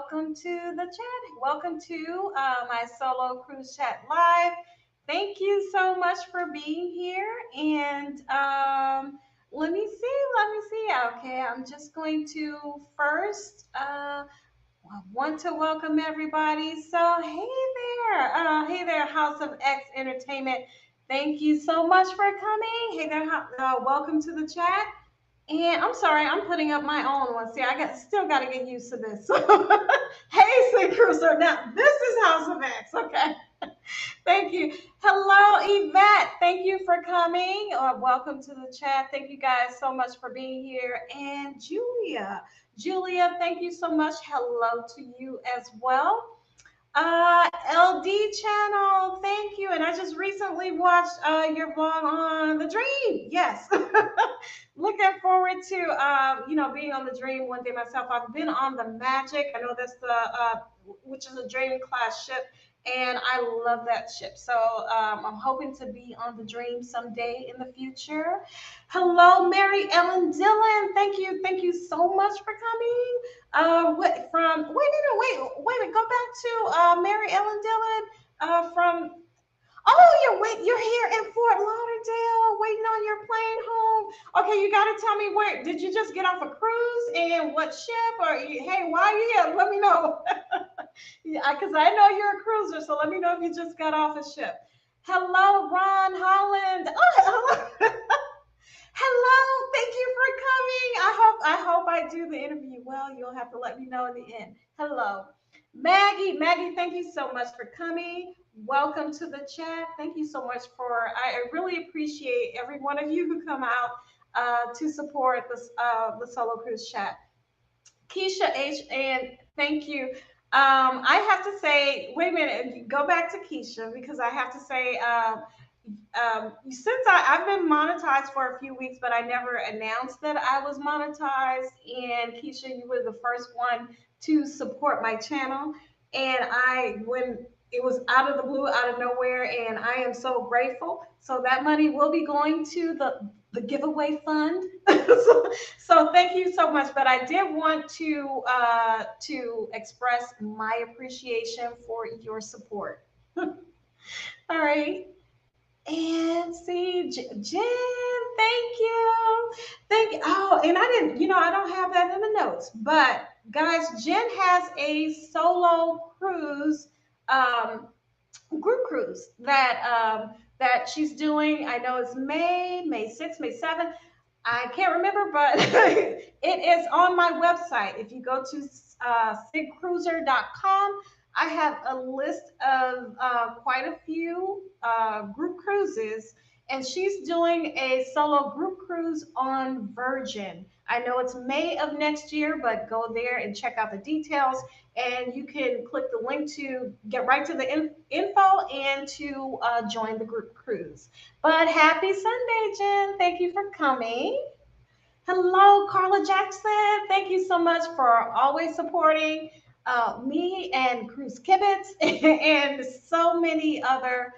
welcome to the chat. Welcome to my solo cruise chat live. Thank you so much for being here. And let me see. Let me see. Okay, I'm just going to first. I want to welcome everybody. So, hey there, House of X Entertainment. Thank you so much for coming. Hey there, welcome to the chat. And I'm sorry, I'm putting up my own one. See, still got to get used to this. Hey, SIGCruiser. Now, this is House of X. Okay. Thank you. Hello, Yvette. Thank you for coming. Welcome to the chat. Thank you guys so much for being here. And Julia, thank you so much. Hello to you as well. LD channel, thank you. And I just recently watched your vlog on the dream. Yes. Looking forward to being on the dream one day myself. I've been on the Magic. I know that's the which is a dream class ship, and I love that ship. So I'm hoping to be on the dream someday in the future. Hello, Mary Ellen Dillon. Thank you so much for coming. Wait a minute, go back to Mary Ellen Dillon from. You're here in Fort Lauderdale, waiting on your plane home. Okay, you got to tell me, where did you just get off a cruise and what ship? Hey, why are you here? Let me know. Yeah, because I know you're a cruiser, so let me know if you just got off a ship. Hello, Ron Holland. Oh, hello. Hello, thank you for coming. I hope I do the interview well. You'll have to let me know in the end. Hello. Maggie, thank you so much for coming. Welcome to the chat. Thank you so much I really appreciate every one of you who come out to support the Solo Cruise chat. Keisha H, and thank you. I have to say, wait a minute, go back to Keisha, because I have to say, since I've been monetized for a few weeks, but I never announced that I was monetized. And Keisha, you were the first one to support my channel. And when it was out of the blue, out of nowhere, and I am so grateful. So that money will be going to the giveaway fund. So thank you so much. But I did want to express my appreciation for your support. All right. And see, Jen, thank you. Oh, and I didn't, I don't have that in the notes. But guys, Jen has a solo cruise, group cruise that she's doing. I know it's May 6th, May 7th. I can't remember, but it is on my website. If you go to SIGCruiser.com, I have a list of quite a few group cruises, and she's doing a solo group cruise on Virgin. I know it's May of next year, but go there and check out the details, and you can click the link to get right to the info and to join the group cruise. But happy Sunday, Jen. Thank you for coming. Hello, Carla Jackson. Thank you so much for always supporting me and Cruise Kibitz and so many other,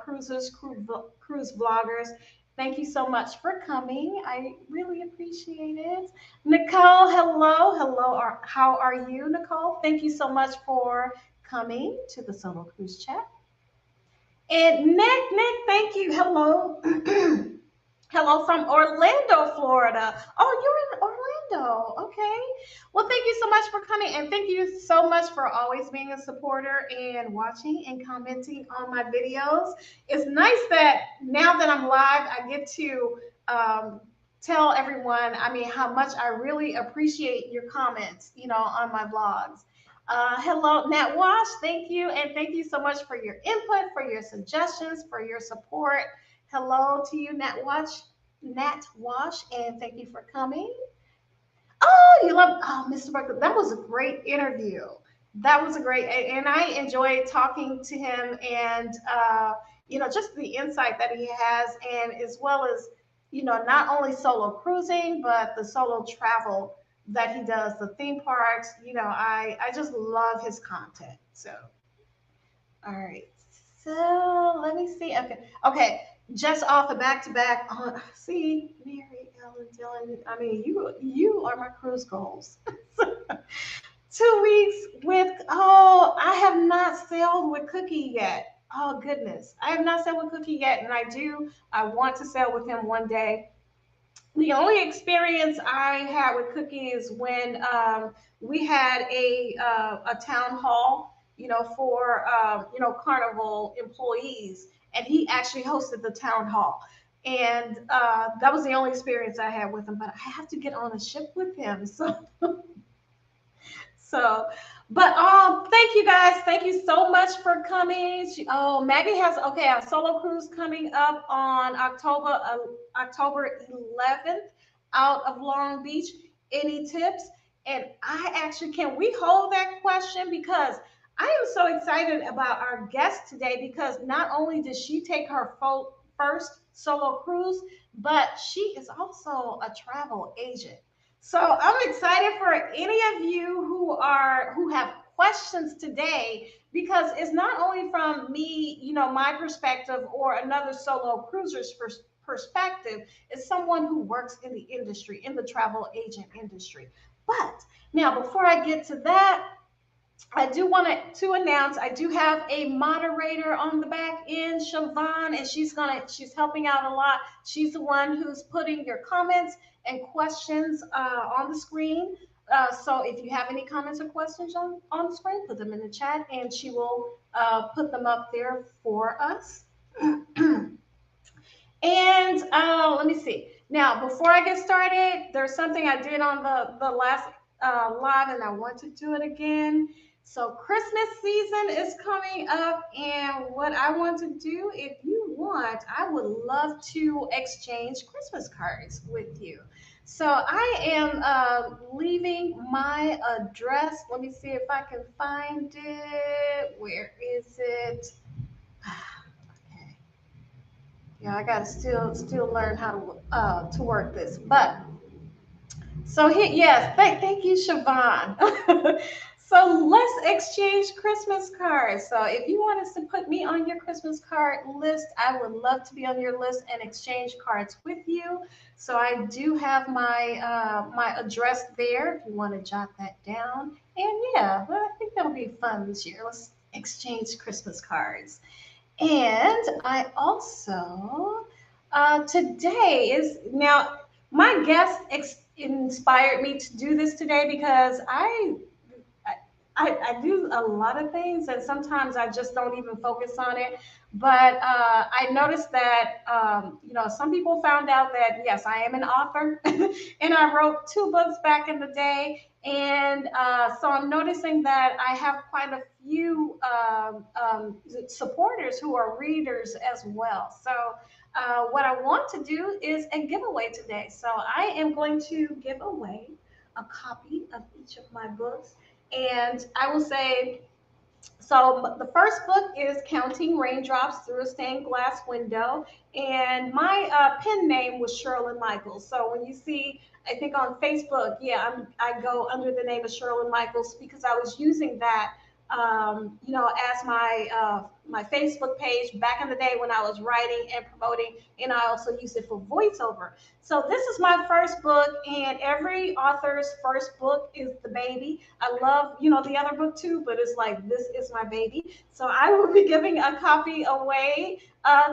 cruise vloggers. Thank you so much for coming. I really appreciate it. Nicole, hello. How are you, Nicole? Thank you so much for coming to the Solo Cruise Chat. And Nick, thank you. Hello. Hello from Orlando, Florida. Oh, you're in Orlando. Okay. Well, thank you so much for coming. And thank you so much for always being a supporter and watching and commenting on my videos. It's nice that now that I'm live, I get to tell everyone, how much I really appreciate your comments, on my vlogs. Hello, Nat Wash. Thank you. And thank you so much for your input, for your suggestions, for your support. Hello to you, Nat Wash, and thank you for coming. Mr. Buckley. That was a great interview. And I enjoyed talking to him, and just the insight that he has, and as well as, not only solo cruising, but the solo travel that he does, the theme parks. I just love his content. So, all right. So let me see. Okay. Just off the back-to-back. See, Mary Ellen Dillon. You are my cruise goals. 2 weeks with, oh, I have not sailed with Cookie yet. Oh goodness, I have not sailed with Cookie yet, and I want to sail with him one day. The only experience I had with Cookie is when we had a town hall, for Carnival employees, and he actually hosted the town hall, and that was the only experience I had with him. But I have to get on a ship with him, so, but thank you guys. Thank you so much for coming. Maggie has a solo cruise coming up on October 11th out of Long Beach. Any tips? And I actually can we hold that question because I am so excited about our guest today because not only did she take her first solo cruise, but she is also a travel agent. So I'm excited for any of you who have questions today because it's not only from me, my perspective or another solo cruiser's perspective. It's someone who works in the industry, in the travel agent industry. But now, before I get to that, I do want to announce I do have a moderator on the back end, Siobhan, and she's helping out a lot. She's the one who's putting your comments and questions on the screen. So if you have any comments or questions on the screen, put them in the chat, and she will put them up there for us. And let me see. Now, before I get started, there's something I did on the last live, and I want to do it again. So Christmas season is coming up, and what I want to do, if you want, I would love to exchange Christmas cards with you. So I am leaving my address. Let me see if I can find it. Where is it? Okay. Yeah, I gotta still learn how to work this. But so here, yes, thank you, Siobhan. So let's exchange Christmas cards. So if you want us to put me on your Christmas card list, I would love to be on your list and exchange cards with you. So I do have my address there if you want to jot that down. And yeah, well, I think that'll be fun this year. Let's exchange Christmas cards. And I also today is now my guest inspired me to do this today because I do a lot of things and sometimes I just don't even focus on it. But I noticed that, some people found out that, yes, I am an author and I wrote 2 books back in the day. And so I'm noticing that I have quite a few supporters who are readers as well. So what I want to do is a giveaway today. So I am going to give away a copy of each of my books. And I will say, so the first book is Counting Raindrops Through a Stained Glass Window. And my pen name was Sherilyn Michaels. So when you see, I think on Facebook, yeah, I go under the name of Sherilyn Michaels because I was using that, as my Facebook page back in the day when I was writing and promoting, and I also used it for voiceover. So this is my first book, and every author's first book is the baby. I love, the other book too, but it's like, this is my baby. So I will be giving a copy away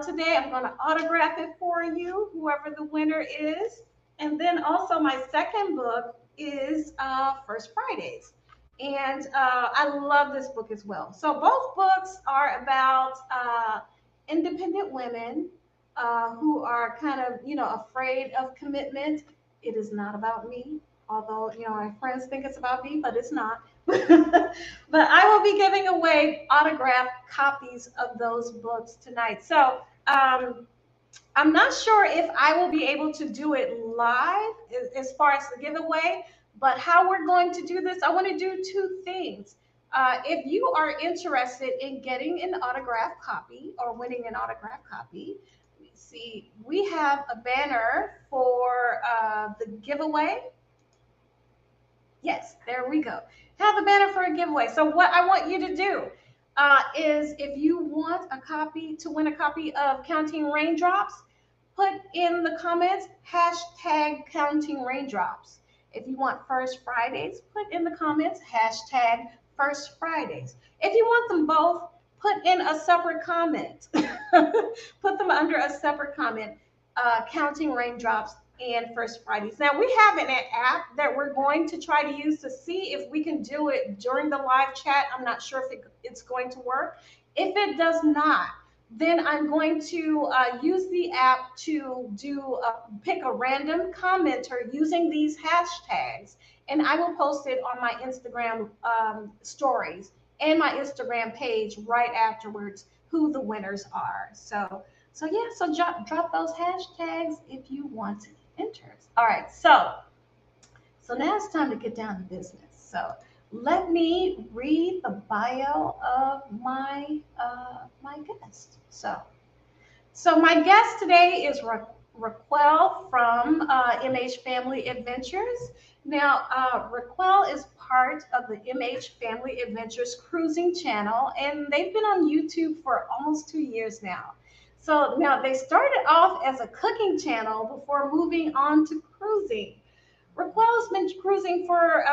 today. I'm going to autograph it for you, whoever the winner is. And then also my second book is First Fridays. And I love this book as well. So both books are about independent women who are kind of, afraid of commitment. It is not about me, although, my friends think it's about me, but it's not. But I will be giving away autographed copies of those books tonight. So I'm not sure if I will be able to do it live as far as the giveaway, but how we're going to do this, I want to do 2 things. If you are interested in getting an autographed copy or winning an autographed copy, let me see, we have a banner for the giveaway. Yes, there we go. Have a banner for a giveaway. So what I want you to do is if you want to win a copy of Counting Raindrops, put in the comments #Counting Raindrops. If you want First Fridays, put in the comments hashtag First Fridays. If you want them both, put in a separate comment. Put them under a separate comment, counting raindrops and First Fridays. Now we have an app that we're going to try to use to see if we can do it during the live chat. I'm not sure if it's going to work. If it does not, then I'm going to use the app to pick a random commenter using these hashtags, and I will post it on my Instagram stories and my Instagram page right afterwards who the winners are. So yeah, so drop those hashtags if you want to enter. All right, so now it's time to get down to business. So let me read the bio of my guest. So my guest today is RacQuelle from MH Family Adventures. Now, RacQuelle is part of the MH Family Adventures cruising channel, and they've been on YouTube for almost 2 years now. So now they started off as a cooking channel before moving on to cruising. RacQuelle's been cruising for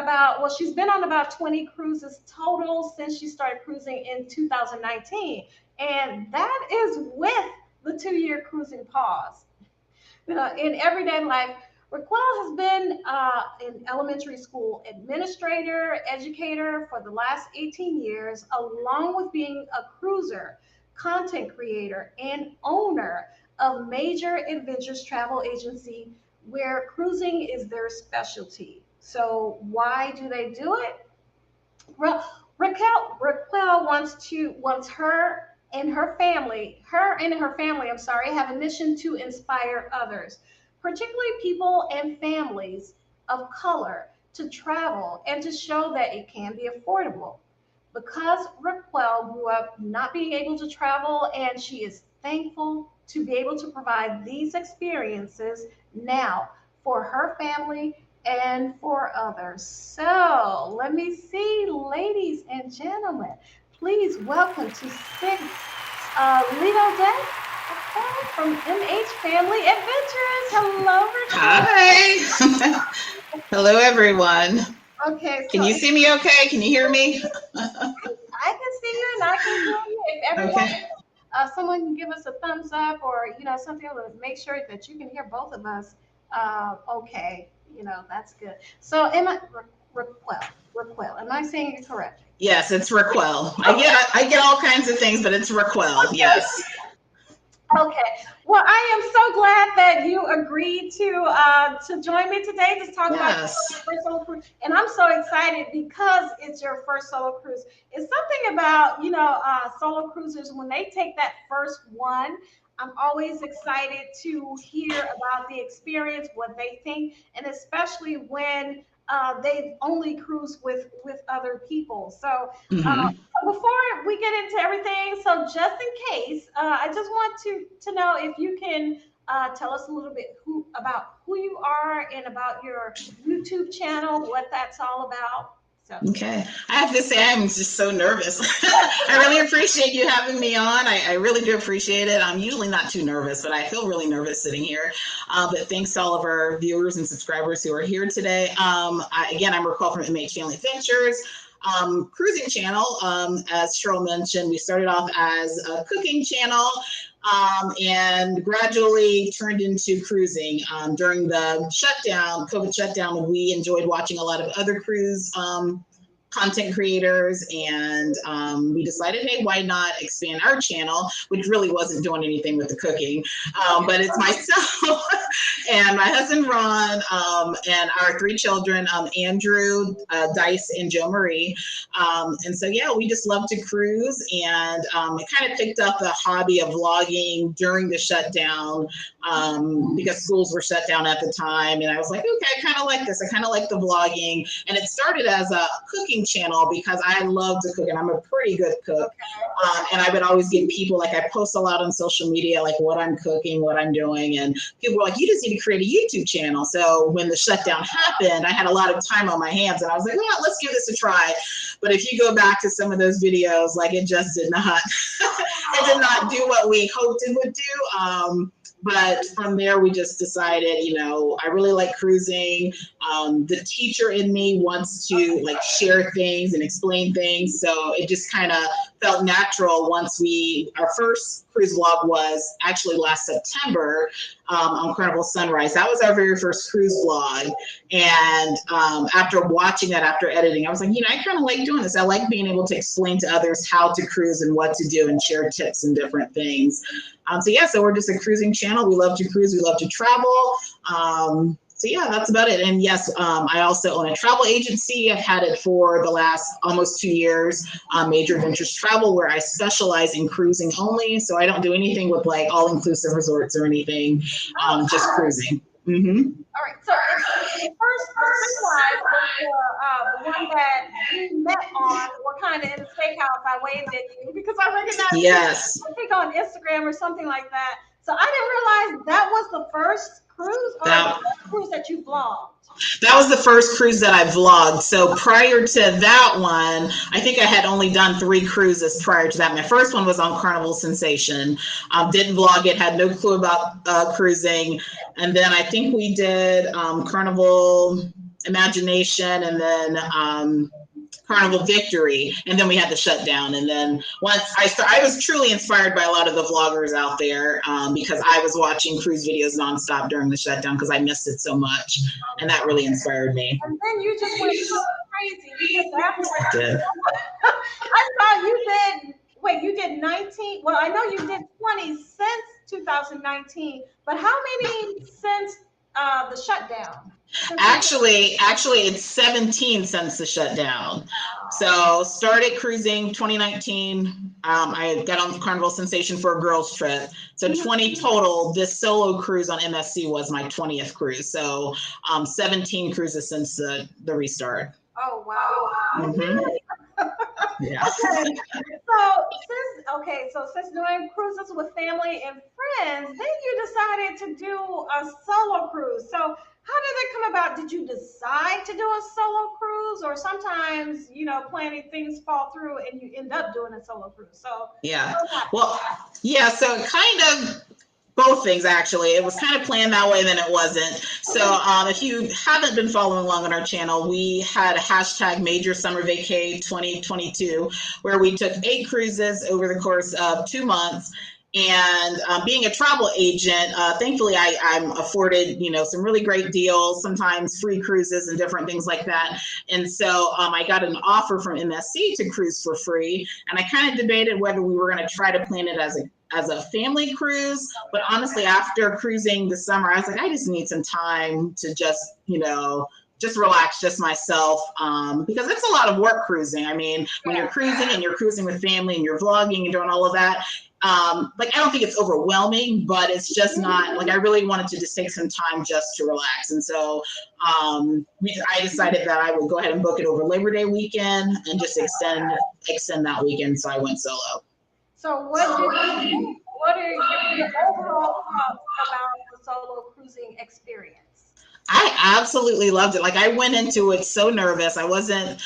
she's been on about 20 cruises total since she started cruising in 2019. And that is with the 2-year cruising pause. In everyday life, RacQuelle has been an elementary school administrator, educator for the last 18 years, along with being a cruiser, content creator, and owner of Major Adventures Travel Agency, where cruising is their specialty. So why do they do it? RacQuelle wants her and her family, have a mission to inspire others, particularly people and families of color, to travel and to show that it can be affordable. Because RacQuelle grew up not being able to travel, and she is thankful to be able to provide these experiences now for her family and for others. So let me see, ladies and gentlemen, please welcome to Lido Day from MH Family Adventures. Hello, RacQuelle. Hi. Hello, everyone. Okay. Can you see me okay? Can you hear me? I can see you and I can hear you. If everyone, someone can give us a thumbs up or, something to make sure that you can hear both of us. Okay. That's good. So am I, RacQuelle, am I saying it correctly? Yes, it's RacQuelle. I get all kinds of things, but it's RacQuelle. Yes. Okay. Well, I am so glad that you agreed to join me today to talk about your first solo cruise. And I'm so excited because it's your first solo cruise. It's something about, solo cruisers, when they take that first one, I'm always excited to hear about the experience, what they think, and especially when they only cruise with other people. So before we get into everything, so just in case, I just want to know if you can tell us a little bit about who you are and about your YouTube channel, what that's all about. So. Okay. I have to say, I'm just so nervous. I really appreciate you having me on. I really do appreciate it. I'm usually not too nervous, but I feel really nervous sitting here. But thanks to all of our viewers and subscribers who are here today. I'm RacQuelle from MH Family Adventures. Cruising channel. As Cheryl mentioned, we started off as a cooking channel and gradually turned into cruising. During the shutdown, COVID shutdown, we enjoyed watching a lot of other cruise content creators, and we decided, hey, why not expand our channel, which really wasn't doing anything with the cooking, but it's myself and my husband Ron and our 3 children, Andrew, Dice, and Joe Marie. And so yeah, we just love to cruise, and I kind of picked up the hobby of vlogging during the shutdown because schools were shut down at the time, and I was like, okay, I kind of like this. I kind of like the vlogging, and it started as a cooking channel because I love to cook and I'm a pretty good cook. And I would always get people, like, I post a lot on social media, like what I'm cooking, what I'm doing. And people were like, you just need to create a YouTube channel. So when the shutdown happened, I had a lot of time on my hands and I was like, well, let's give this a try. But if you go back to some of those videos, like it just did not, it did not do what we hoped it would do. But from there, we just decided, I really like cruising. The teacher in me wants to like share things and explain things. So it just kind of felt natural once our first cruise vlog was actually last September on Carnival Sunrise. That was our very first cruise vlog. And after watching that, after editing, I was like, I kind of like doing this. I like being able to explain to others how to cruise and what to do and share tips and different things. So we're just a cruising channel. We love to cruise. We love to travel. So yeah, that's about it. And yes, I also own a travel agency. I've had it for the last almost 2 years, Major Adventures Travel, where I specialize in cruising only. So I don't do anything with like all-inclusive resorts or anything, just cruising. Mm-hmm. All right. So the first Sunrise was the one that we met on, or kind of in the steakhouse. I waved at you because I recognized Yes. you, I think on Instagram or something like that. So I didn't realize that was the first cruise or the first cruise that you vlogged. That was the first cruise that I vlogged. So prior to that one, I think I had only done 3 cruises prior to that. My first one was on Carnival Sensation. Didn't vlog it, had no clue about cruising. And then I think we did Carnival Imagination and then Carnival Victory, and then we had to shut down. And then once I was truly inspired by a lot of the vloggers out there because I was watching cruise videos nonstop during the shutdown because I missed it so much, and that really inspired me. And then you just went crazy because afterwards, I saw you did. Wait, you did 19. Well, I know you did 20 since 2019, but how many since the shutdown? Actually, it's 17 since the shutdown. So started cruising 2019. I got on Carnival Sensation for a girls trip. So 20 total. This solo cruise on MSC was my 20th cruise. So 17 cruises since the restart. Oh, wow. Mm-hmm. Yeah. So since doing cruises with family and friends, then you decided to do a solo cruise. So how did that come about? Did you decide to do a solo cruise, or sometimes, planning things fall through and you end up doing a solo cruise? So yeah. Well, yeah. So kind of both things, actually. It was kind of planned that way, then it wasn't. So if you haven't been following along on our channel, we had a hashtag Major Summer Vacay 2022, where we took 8 cruises over the course of 2 months. And being a travel agent, thankfully, I'm afforded, some really great deals, sometimes free cruises and different things like that. And so I got an offer from MSC to cruise for free. And I kind of debated whether we were going to try to plan it as a family cruise. But honestly, after cruising this summer, I was like, I just need some time to just relax, just myself, because it's a lot of work cruising. I mean, when you're cruising and you're cruising with family and you're vlogging and doing all of that, I don't think it's overwhelming, but it's just not like I really wanted to just take some time just to relax. And so I decided that I would go ahead and book it over Labor Day weekend and just extend that weekend. So I went solo. So what are your overall thoughts about the solo cruising experience? I absolutely loved it. Like I went into it so nervous. I wasn't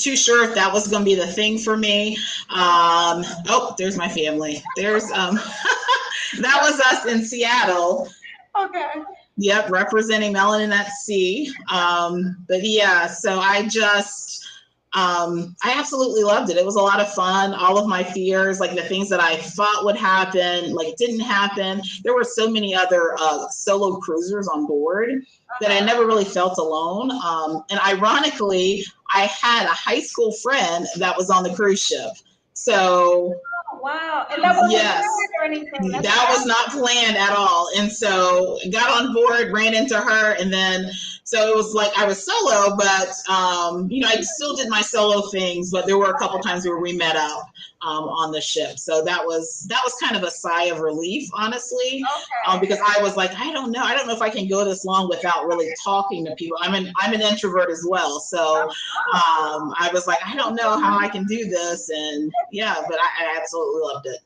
too sure if that was going to be the thing for me. Oh, there's my family. There's that was us in Seattle. Okay. Yep, representing Melanin at Sea. But yeah, so I absolutely loved it. It was a lot of fun. All of my fears, like the things that I thought would happen, like didn't happen. There were so many other solo cruisers on board that I never really felt alone. And ironically, I had a high school friend that was on the cruise ship. So wow. And that wasn't yes, planned or anything. That was not planned at all. And so got on board, ran into her, and then so it was like I was solo, but I still did my solo things, but there were a couple times where we met up on the ship. So that was kind of a sigh of relief, honestly, because I was like, I don't know if I can go this long without really talking to people. I'm an introvert as well, so I was like, I don't know how I can do this, and yeah, but I absolutely loved it.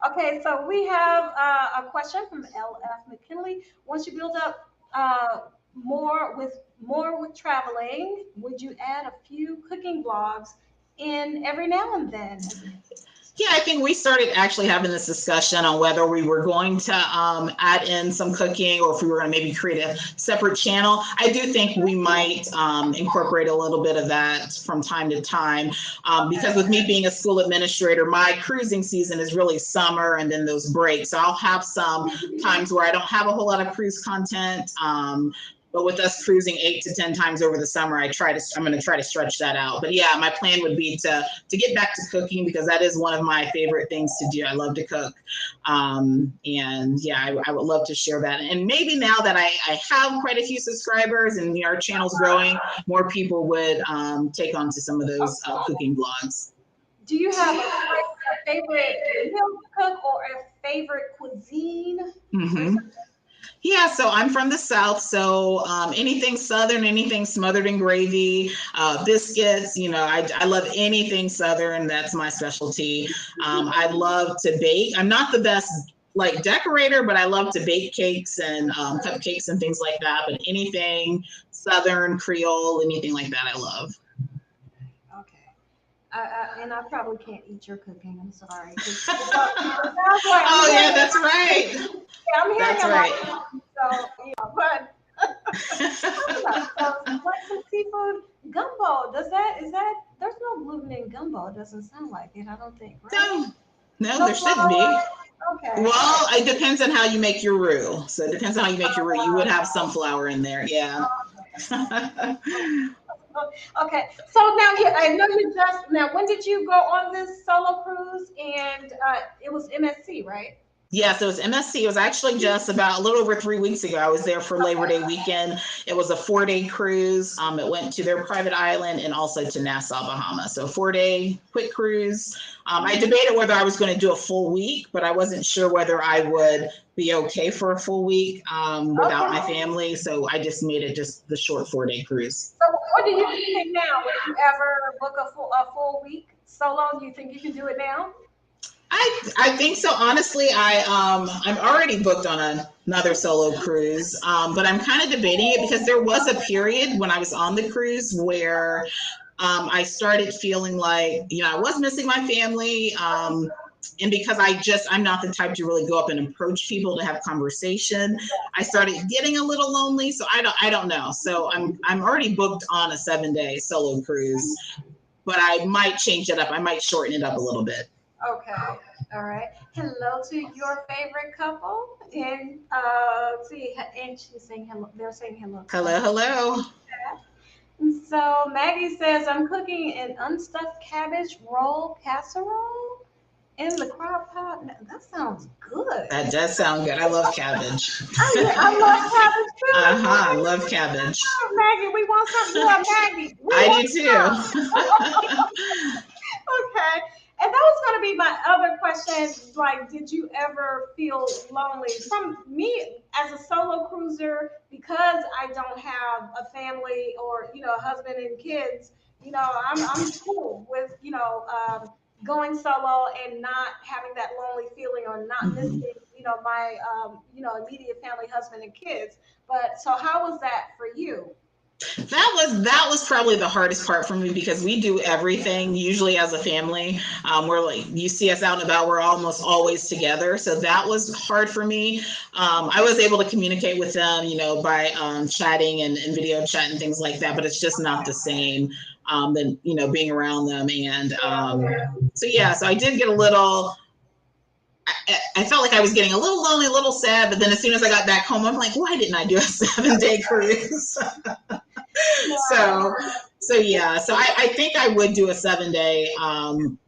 Okay. So we have a question from LF McKinley. Once you build up more with traveling, would you add a few cooking vlogs in every now and then? Yeah, I think we started actually having this discussion on whether we were going to add in some cooking or if we were going to maybe create a separate channel. I do think we might incorporate a little bit of that from time to time because with me being a school administrator, my cruising season is really summer and then those breaks. So I'll have some times where I don't have a whole lot of cruise content. But with us cruising 8 to 10 times over the summer, I'm going to try to stretch that out. But yeah, my plan would be to get back to cooking because that is one of my favorite things to do. I love to cook. And yeah, I would love to share that. And maybe now that I have quite a few subscribers and our channel's growing, more people would take on to some of those cooking vlogs. Do you have a favorite meal to cook or a favorite cuisine? Mm-hmm. Yeah, so I'm from the South, so anything Southern, anything smothered in gravy, biscuits, I love anything Southern. That's my specialty. I love to bake. I'm not the best like decorator, but I love to bake cakes and cupcakes and things like that. But anything Southern, Creole, anything like that, I love. And I probably can't eat your cooking. I'm sorry. Oh yeah, that's right. Yeah, I'm hearing that's right. So but like some seafood gumbo. Is that? There's no gluten in gumbo. It doesn't sound like it. I don't think. Right? No, there shouldn't be. Okay. Well, it depends on how you make your roux. So it depends on how you make your roux. You would have some flour in there. Yeah. Okay, so now I know you now. When did you go on this solo cruise? And it was MSC, right? Yeah, so it was MSC. It was actually just about a little over 3 weeks ago. I was there for Labor Day weekend. It was a 4-day cruise. It went to their private island and also to Nassau, Bahamas. So 4-day quick cruise. I debated whether I was going to do a full week, but I wasn't sure whether I would be okay for a full week without my family. So I just made it just the short 4-day cruise. So what do you think now? Would you ever book a full week solo? Do you think you can do it now? I think so. Honestly, I'm already booked on another solo cruise, but I'm kind of debating it because there was a period when I was on the cruise where I started feeling like, I was missing my family. And because I'm not the type to really go up and approach people to have conversation, I started getting a little lonely. So I don't know. So I'm already booked on a 7-day solo cruise, but I might change it up. I might shorten it up a little bit. Okay. All right. Hello to your favorite couple. And see, and she's saying hello. They're saying hello. Hello. So Maggie says, I'm cooking an unstuffed cabbage roll casserole in the crock pot. That sounds good. That does sound good. I love cabbage. I love cabbage too. I love cabbage. Oh, Maggie, we want some more Maggie. I do too. Okay. And that was going to be my other question. Like, did you ever feel lonely? From me as a solo cruiser, because I don't have a family or, a husband and kids, I'm cool with, going solo and not having that lonely feeling or not missing, my, immediate family, husband and kids. But so how was that for you? That was probably the hardest part for me because we do everything usually as a family. We're like, you see us out and about, we're almost always together. So that was hard for me. I was able to communicate with them, by chatting and video chat and things like that, but it's just not the same than, being around them. And so I did get a little, I felt like I was getting a little lonely, a little sad, but then as soon as I got back home, I'm like, why didn't I do a 7-day cruise? So I think I would do a 7-day,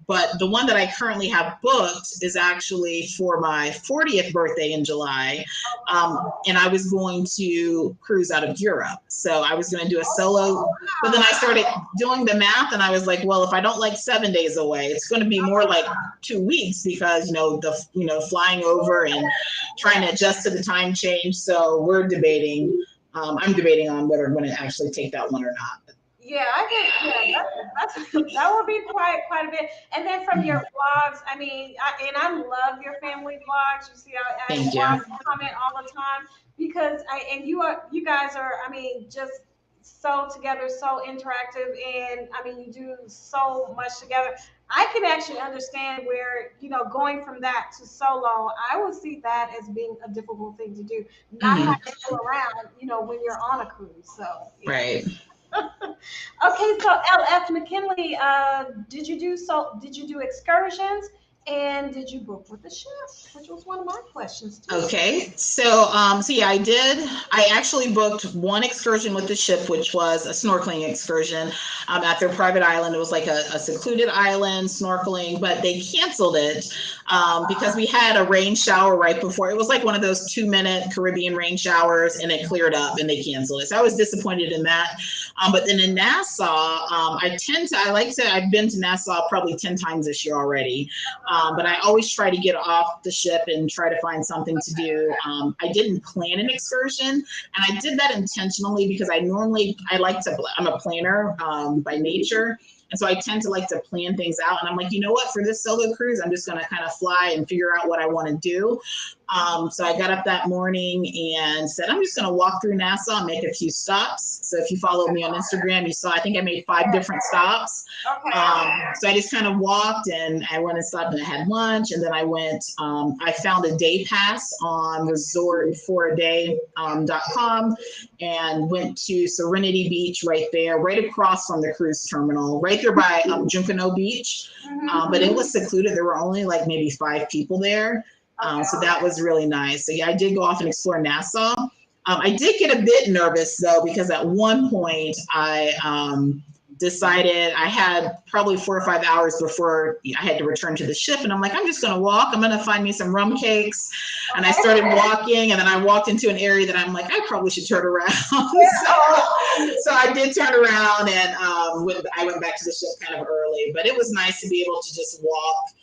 but the one that I currently have booked is actually for my 40th birthday in July, and I was going to cruise out of Europe. So I was going to do a solo, but then I started doing the math, and I was like, well, if I don't like 7 days away, it's going to be more like 2 weeks because flying over and trying to adjust to the time change. So we're debating. I'm debating on whether I'm going to actually take that one or not. Yeah, I think that would be quite a bit. And then from your vlogs, I mean, I love your family vlogs. You see, I comment all the time because you guys are, I mean, just so together, so interactive, and I mean, you do so much together. I can actually understand where, going from that to solo, I would see that as being a difficult thing to do, not Mhm. having to go around, when you're on a cruise. So, yeah. Right. Okay, so LF McKinley, did you do excursions and did you book with the ship? Which was one of my questions too. Okay, so yeah, I did. I actually booked one excursion with the ship, which was a snorkeling excursion at their private island. It was like a secluded island snorkeling, but they canceled it because we had a rain shower right before. It was like one of those 2-minute Caribbean rain showers, and it cleared up, and they canceled it. So I was disappointed in that. But then in Nassau, I've been to Nassau probably 10 times this year already. But I always try to get off the ship and try to find something to do. I didn't plan an excursion, and I did that intentionally because I'm a planner by nature. And so I tend to like to plan things out. And I'm like, you know what, for this solo cruise, I'm just going to kind of fly and figure out what I want to do. So I got up that morning and said, I'm just going to walk through Nassau and make a few stops. So if you follow me on Instagram, you saw, I think I made 5 different stops. Okay. So I just kind of walked and I went and stopped and I had lunch. And then I went, I found a day pass on resortforaday.com and went to Serenity Beach right there, right across from the cruise terminal, right there by Junkanoo Beach. But it was secluded. There were only like maybe 5 people there. So that was really nice. So yeah, I did go off and explore Nassau. I did get a bit nervous though, because at one point I decided I had probably 4 or 5 hours before I had to return to the ship. And I'm like, I'm just going to walk. I'm going to find me some rum cakes. And I started walking, and then I walked into an area that I'm like, I probably should turn around. So I did turn around, and I went back to the ship kind of early, but it was nice to be able to just walk.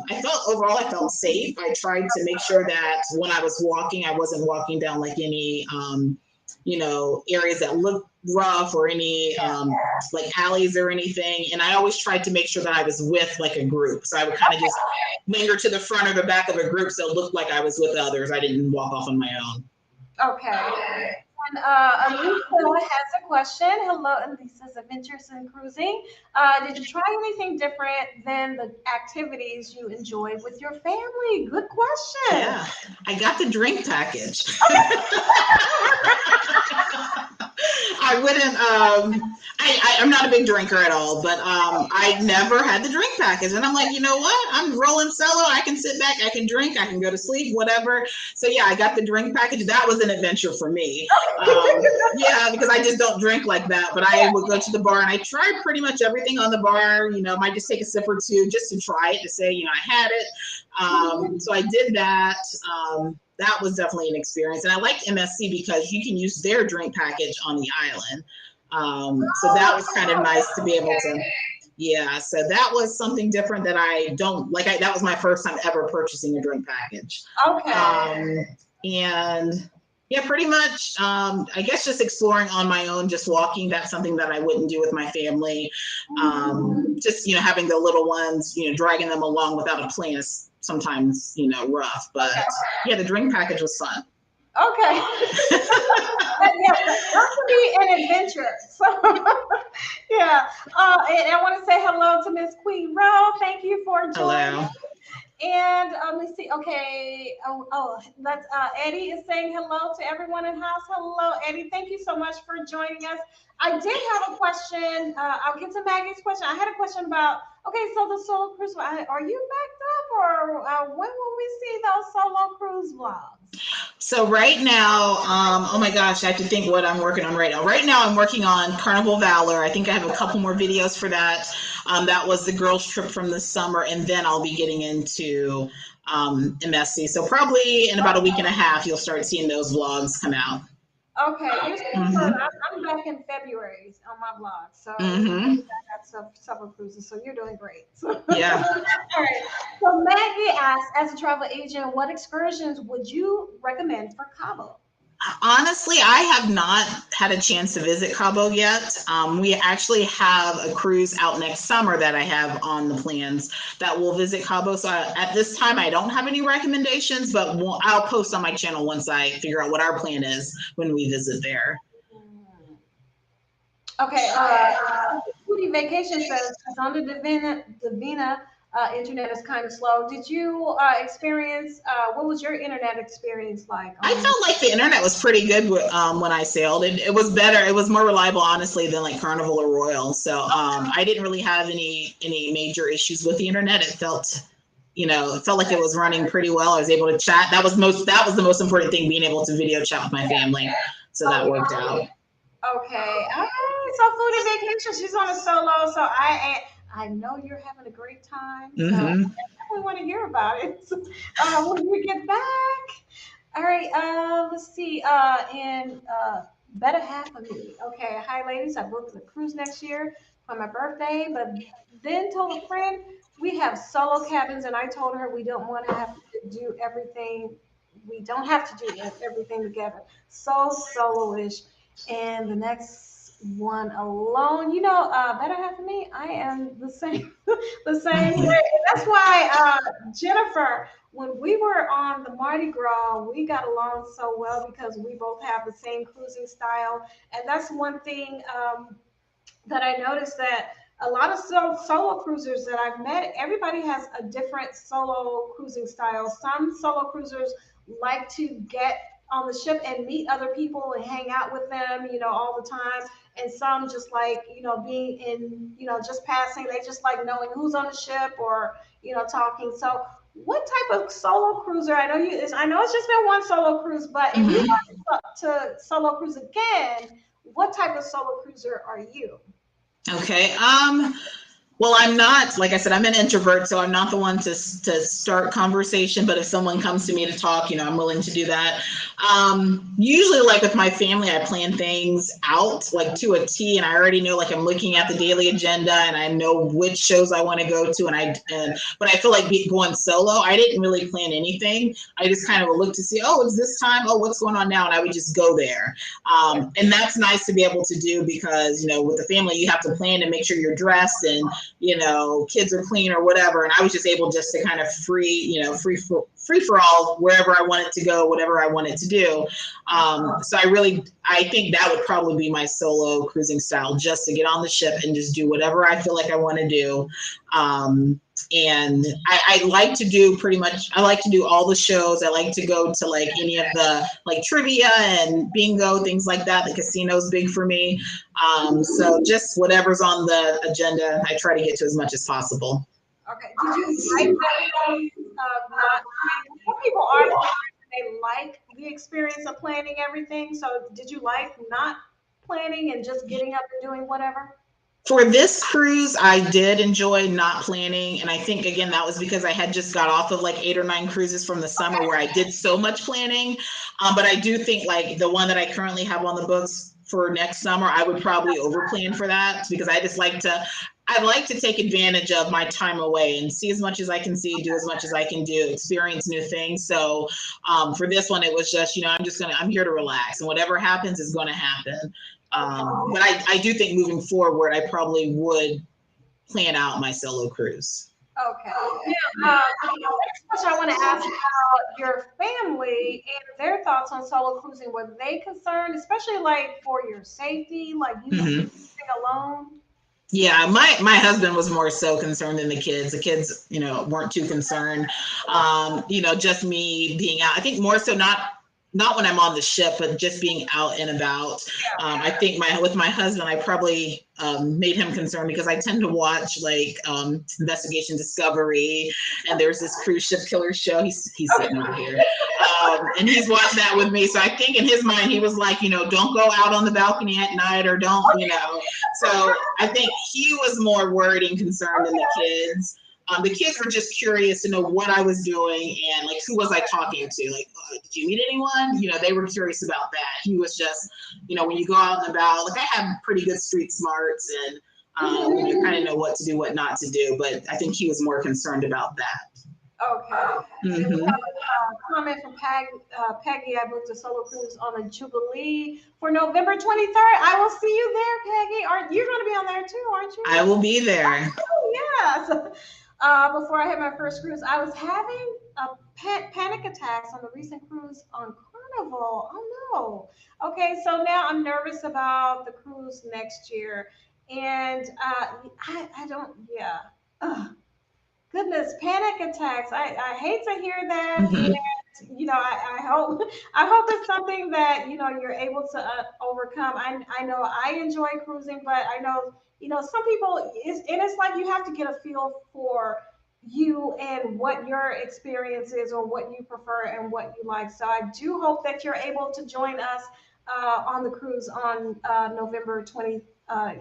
I felt safe. I tried to make sure that when I was walking, I wasn't walking down like any, areas that looked rough or any like alleys or anything. And I always tried to make sure that I was with like a group. So I would kind of just linger to the front or the back of a group so it looked like I was with others. I didn't walk off on my own. Okay. And Alisa has a question. Hello, Alisa's Adventures in Cruising. Did you try anything different than the activities you enjoyed with your family? Good question. Yeah, I got the drink package. I wouldn't, I'm not a big drinker at all, but I never had the drink package. And I'm like, you know what? I'm rolling solo. I can sit back, I can drink, I can go to sleep, whatever. So yeah, I got the drink package. That was an adventure for me. Yeah, because I just don't drink like that. But I would go to the bar and I tried pretty much everything on the bar. Might just take a sip or two just to try it, to say, I had it. So I did that. That was definitely an experience. And I liked MSC because you can use their drink package on the island. So that was kind of nice to be able to, yeah. So that was something different that I don't like. That was my first time ever purchasing a drink package. Okay. And yeah, pretty much, I guess just exploring on my own, just walking, that's something that I wouldn't do with my family. Just, having the little ones, dragging them along without a plan is sometimes, rough. But yeah, the drink package was fun. Okay. Yeah, that could be an adventure. So, yeah. And I want to say hello to Miss Queen Rowe. Thank you for joining. Hello. And let's see. Okay. That's Eddie is saying hello to everyone in house. Hello, Eddie. Thank you so much for joining us. I did have a question. I'll get to Maggie's question. I had a question about. Okay, so the solo cruise. Are you backed up, or when will we see those solo cruise vlogs? So right now, oh my gosh, I have to think what I'm working on right now. Right now, I'm working on Carnival Valor. I think I have a couple more videos for that. That was the girls' trip from the summer, and then I'll be getting into MSC. So probably in about a week and a half, you'll start seeing those vlogs come out. Okay, I'm back in February on my vlog, so I got several cruises. So you're doing great. Yeah. All right. So Maggie asked, as a travel agent, what excursions would you recommend for Cabo? Honestly, I have not had a chance to visit Cabo yet. We actually have a cruise out next summer that I have on the plans that will visit Cabo. So at this time, I don't have any recommendations, but I'll post on my channel once I figure out what our plan is when we visit there. Okay. Foodie Vacation says it's on the Divina internet is kind of slow. Did you experience? What was your internet experience like I on? felt like the internet was pretty good when I sailed. It was better. It was more reliable, honestly, than like Carnival or Royal. So I didn't really have any major issues with the internet. It felt like it was running pretty well. I was able to chat. That was the most important thing, being able to video chat with my family. So that worked out. Okay. All right. So Foodie Vacation, she's on a solo. So I know you're having a great time. So I Mm-hmm. definitely want to hear about it when you get back. All right. Let's see. In Better Half of Me. Okay. Hi, ladies. I booked a cruise next year for my birthday, but then told a friend we have solo cabins, and I told her we don't want to have to do everything. We don't have to do everything together. So solo-ish. And the next one alone, Better Half of Me. I am the same, the same way. And that's why Jennifer, when we were on the Mardi Gras, we got along so well because we both have the same cruising style. And that's one thing that I noticed, that a lot of solo cruisers that I've met, everybody has a different solo cruising style. Some solo cruisers like to get on the ship and meet other people and hang out with them, all the time. And some just like, being in, just passing. They just like knowing who's on the ship or, talking. So what type of solo cruiser? I know it's just been one solo cruise, but if you Mm-hmm. were to solo cruise again, what type of solo cruiser are you? Okay. Well, I'm not, like I said, I'm an introvert, so I'm not the one to start conversation. But if someone comes to me to talk, I'm willing to do that. Usually, like with my family, I plan things out like to a T, and I already know, like I'm looking at the daily agenda, and I know which shows I want to go to. But I feel like going solo, I didn't really plan anything. I just kind of would look to see, oh, it's this time. Oh, what's going on now? And I would just go there. And that's nice to be able to do because with the family, you have to plan and make sure you're dressed and kids are clean or whatever. And I was just able just to kind of free for all wherever I wanted to go, whatever I wanted to do. So I think that would probably be my solo cruising style, just to get on the ship and just do whatever I feel like I want to do. And I like to do I like to do all the shows. I like to go to like any of the like trivia and bingo, things like that. The casino's big for me. So just whatever's on the agenda, I try to get to as much as possible. Okay. Did you like the not planning? Some people are they like the experience of planning everything. So did you like not planning and just getting up and doing whatever? For this cruise, I did enjoy not planning. And I think, again, that was because I had just got off of like 8 or 9 cruises from the summer where I did so much planning. But I do think like the one that I currently have on the books for next summer, I would probably over plan for that because I like to take advantage of my time away and see as much as I can see, do as much as I can do, experience new things. So for this one, it was just, I'm here to relax, and whatever happens is going to happen. But I do think moving forward, I probably would plan out my solo cruise. Okay. Now, next question I want to ask about your family and their thoughts on solo cruising. Were they concerned, especially like for your safety, like you Mm-hmm. being alone? Yeah, my husband was more so concerned than the kids. The kids, weren't too concerned. Just me being out. I think more so not when I'm on the ship, but just being out and about. I think with my husband, I probably made him concerned because I tend to watch like Investigation Discovery, and there's this cruise ship killer show. He's sitting over here, and he's watched that with me. So I think in his mind, he was like, don't go out on the balcony at night, or don't. So I think he was more worried and concerned than the kids. The kids were just curious to know what I was doing and like who was I talking to. Like, did you meet anyone? They were curious about that. He was just, when you go out and about, like I have pretty good street smarts and kind of know what to do, what not to do. But I think he was more concerned about that. Okay. And we Mm-hmm. have a comment from Peggy. I booked a solo cruise on a Jubilee for November 23rd. I will see you there, Peggy. You're going to be on there too, aren't you? I will be there. Oh, yeah. So, before I had my first cruise, I was having panic attacks on the recent cruise on Carnival. Oh no. Okay, so now I'm nervous about the cruise next year. And I don't, yeah. Ugh, goodness, panic attacks. I hate to hear that. Mhm. And, I hope I hope it's something that you're able to overcome. I know I enjoy cruising, but I know some people and it's like you have to get a feel for you and what your experience is or what you prefer and what you like. So I do hope that you're able to join us on the cruise on November 20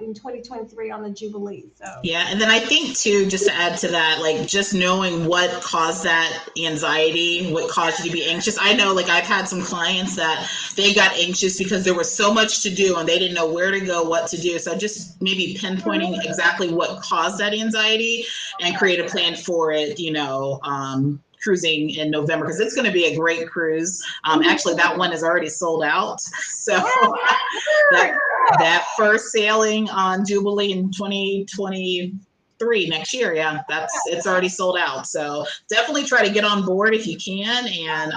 in 2023 on the Jubilee. So Yeah, and then I think too, just to add to that, like just knowing what caused that anxiety, what caused you to be anxious. I know, like I've had some clients that they got anxious because there was so much to do and they didn't know where to go, what to do. So just maybe pinpointing exactly what caused that anxiety and create a plan for it, cruising in November, because it's going to be a great cruise. Actually, that one is already sold out. So that that first sailing on Jubilee in 2023 next year, yeah, it's already sold out. So definitely try to get on board if you can. And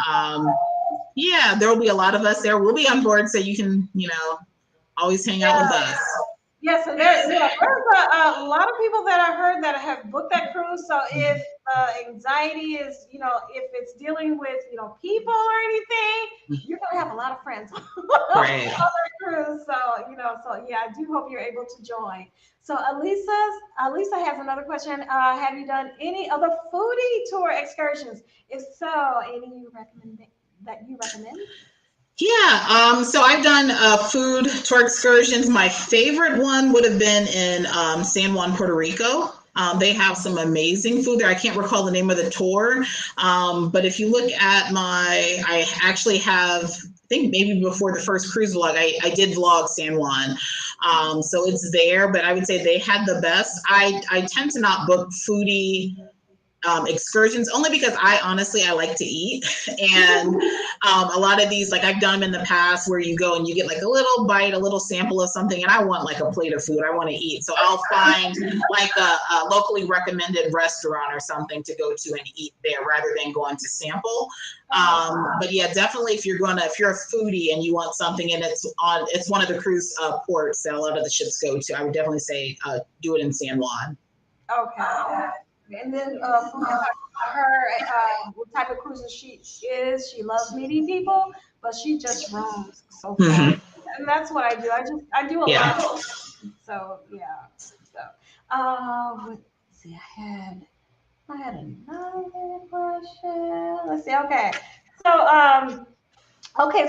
yeah, there will be a lot of us there. We'll be on board, so you can, always hang out with us. yes, and there's a lot of people that I heard that have booked that cruise. So if anxiety is, if it's dealing with, people or anything, you're gonna have a lot of friends on Right. that cruise. So so yeah, I do hope you're able to join. So Alisa has another question. Have you done any other foodie tour excursions? If so, any you recommend? Yeah, so I've done food tour excursions. My favorite one would have been in San Juan, Puerto Rico. They have some amazing food there. I can't recall the name of the tour, but if you look at I actually have, I think maybe before the first cruise vlog, I did vlog San Juan. So it's there, but I would say they had the best. I tend to not book foodie excursions only because I like to eat. And a lot of these, like I've done them in the past, where you go and you get like a little bite, a little sample of something, and I want like a plate of food. I want to eat, so I'll find like a locally recommended restaurant or something to go to and eat there rather than going to sample. But yeah, definitely if you're a foodie and you want something and it's one of the cruise ports that a lot of the ships go to, I would definitely say do it in San Juan. Okay. And then from her, what type of cruiser she is. She loves meeting people, but she just roams so far. Mhm. And that's what I do. I do a Yeah. lot. So yeah. So let's see. I had another question. Let's see. Okay. So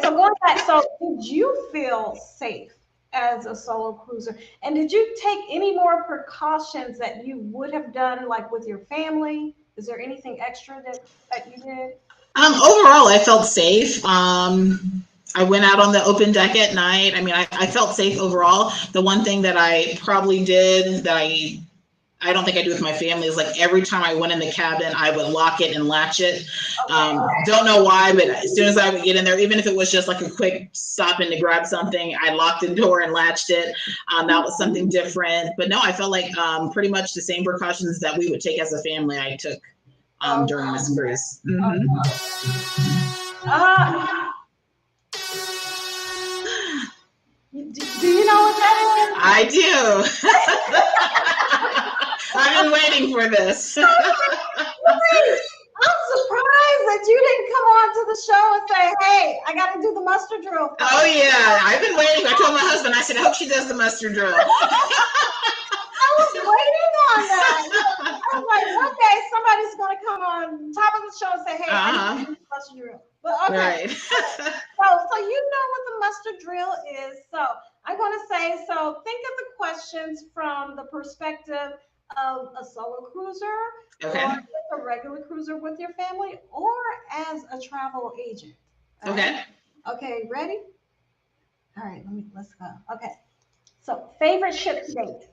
so going back. So did you feel safe as a solo cruiser? And did you take any more precautions that you would have done, like with your family? Is there anything extra that you did? Overall, I felt safe. I went out on the open deck at night. I mean, I felt safe overall. The one thing that I probably did that I don't think I do with my family is like every time I went in the cabin, I would lock it and latch it. Don't know why, but as soon as I would get in there, even if it was just like a quick stop in to grab something, I locked the door and latched it. That was something different. But no, I felt like pretty much the same precautions that we would take as a family, I took during this cruise. Uh, do you know what that is? I do. I've been waiting for this. Wait, I'm surprised that you didn't come on to the show and say, "Hey, I got to do the mustard drill." Oh yeah, I've been waiting. I told my husband, I said, I hope she does the mustard drill. I was waiting on that. I was like, one day somebody's going to come on top of the show and say, "Hey, I need to do the mustard drill." But okay, Right. so you know what the mustard drill is. So I'm going to say, so think of the questions from the perspective of a solo cruiser, Okay. or a regular cruiser with your family, or as a travel agent. All Okay. right? Okay, ready? All right, let's go. Okay. So favorite ship to date,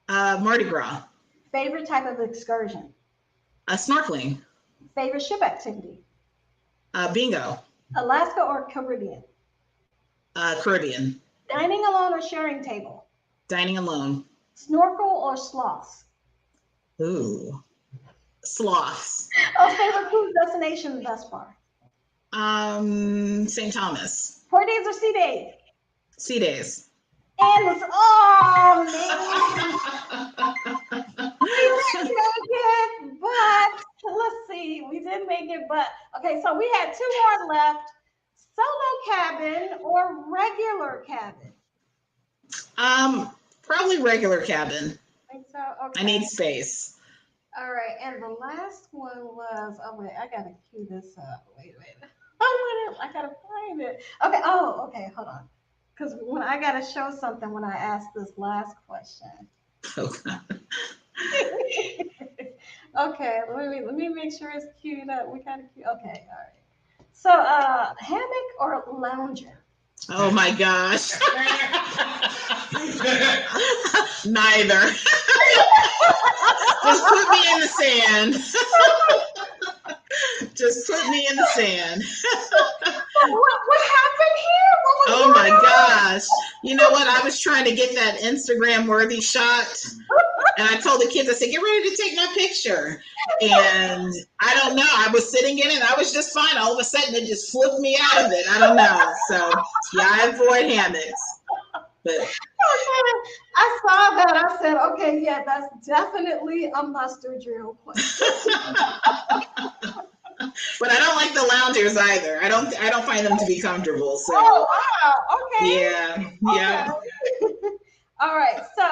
Mardi Gras. favorite type of excursion, Snorkeling. favorite ship activity, Bingo. Alaska or Caribbean, Caribbean. dining alone or sharing table, Dining alone. snorkel or sloths, Ooh. Sloths. favorite cruise destination thus far, St. Thomas. port days or sea days, Sea days. And oh man, we didn't make it, but let's see, we did make it, but okay, so we had two more left: solo cabin or regular cabin. Probably regular cabin. I think so. I Okay. need space. All right, and the last one was, oh wait, I gotta cue this up. Wait. I gotta find it. Okay. Oh, okay. Hold on, because when I gotta show something when I ask this last question. Okay, let me make sure it's queued up. We gotta cue. Okay, all right. So, hammock or lounger? Oh my gosh. Neither. Just put me in the sand. Just put me in the sand. What happened here? What was Oh my going on? gosh. You know what? I was trying to get that Instagram worthy shot. And I told the kids, I said, get ready to take my picture. And I don't know. I was sitting in it. I was just fine. All of a sudden, it just flipped me out of it. I don't know. So, yeah, I avoid hammocks. But I saw that. I said, okay, yeah, that's definitely a mustard drill question. but I don't like the loungers either. I don't find them to be comfortable. So, Oh, wow. Okay. yeah. Okay. All right. So,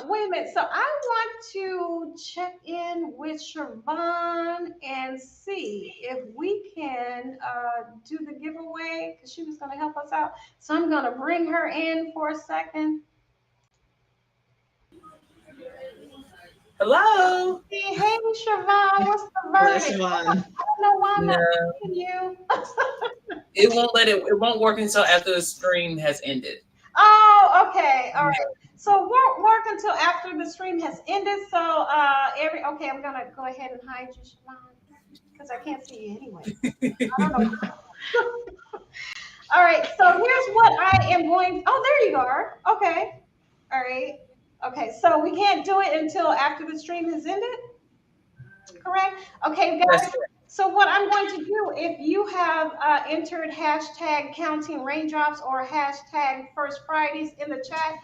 wait a minute. So I want to check in with Siobhan and see if we can do the giveaway because she was going to help us out. So I'm going to bring her in for a second. Hello. Hey, Siobhan, what's the Hello, verdict? Siobhan. I don't know why I'm not No, seeing you. it won't let it. It won't work until after the stream has ended. Oh, okay. All right. So we'll work until after the stream has ended. So okay, I'm gonna go ahead and hide you, Siobhan, because I can't see you anyway. I don't know. All right. So here's what I am going. Oh, there you are. Okay. All right. Okay. So we can't do it until after the stream has ended. Correct? Okay, That's guys. correct. So what I'm going to do, if you have entered hashtag counting raindrops or hashtag first Fridays in the chat,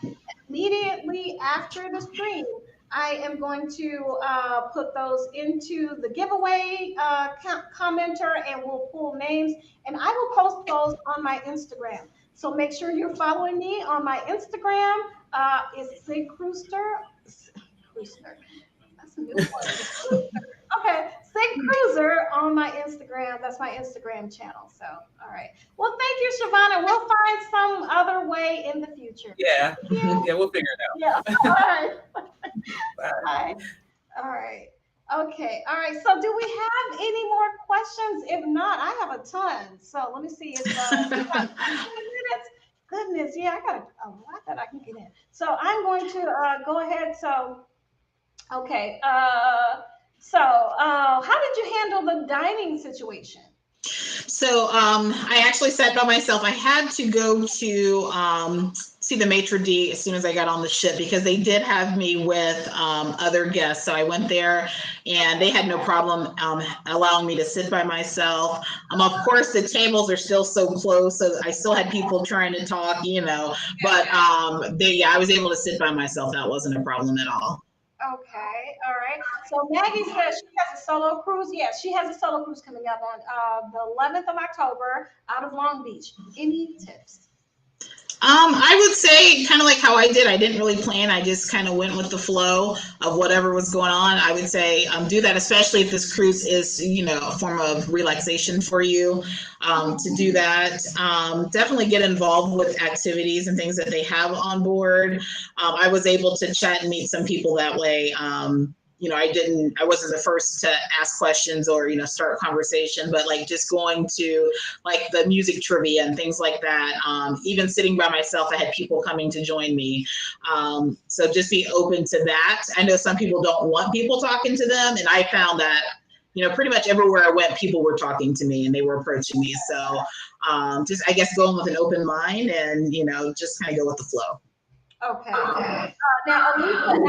immediately after the stream, I am going to put those into the giveaway commenter and we'll pull names and I will post those on my Instagram. So make sure you're following me on my Instagram. It's SIGCruiser. That's a new one. Okay, SIGCruiser on my Instagram. That's my Instagram channel. So, all right. Well, thank you, Shavana. We'll find some other way in the future. Yeah. Yeah. Yeah, we'll figure it out. Yeah. All right. Bye. Bye. All right. Okay. All right. So, do we have any more questions? If not, I have a ton. So, let me see. It's we got 15 minutes. Goodness, yeah, I got a lot that I can get in. So, I'm going to go ahead. So, okay. How did you handle the dining situation? So I actually sat by myself. I had to go to see the maitre d' as soon as I got on the ship because they did have me with other guests. So I went there and they had no problem allowing me to sit by myself. Of course, the tables are still so close, so I still had people trying to talk, but I was able to sit by myself. That wasn't a problem at all. Okay, all right. So Maggie says she has a solo cruise. Yes, she has a solo cruise coming up on the 11th of October out of Long Beach. Any tips? I would say kind of like how I did. I didn't really plan. I just kind of went with the flow of whatever was going on. I would say do that, especially if this cruise is, a form of relaxation for you to do that. Definitely get involved with activities and things that they have on board. I was able to chat and meet some people that way. I wasn't the first to ask questions or, start a conversation, but like just going to like the music trivia and things like that. Even sitting by myself, I had people coming to join me. So just be open to that. I know some people don't want people talking to them. And I found that, pretty much everywhere I went, people were talking to me and they were approaching me. So just, I guess, going with an open mind and, just kind of go with the flow. Okay. Now, Alicia,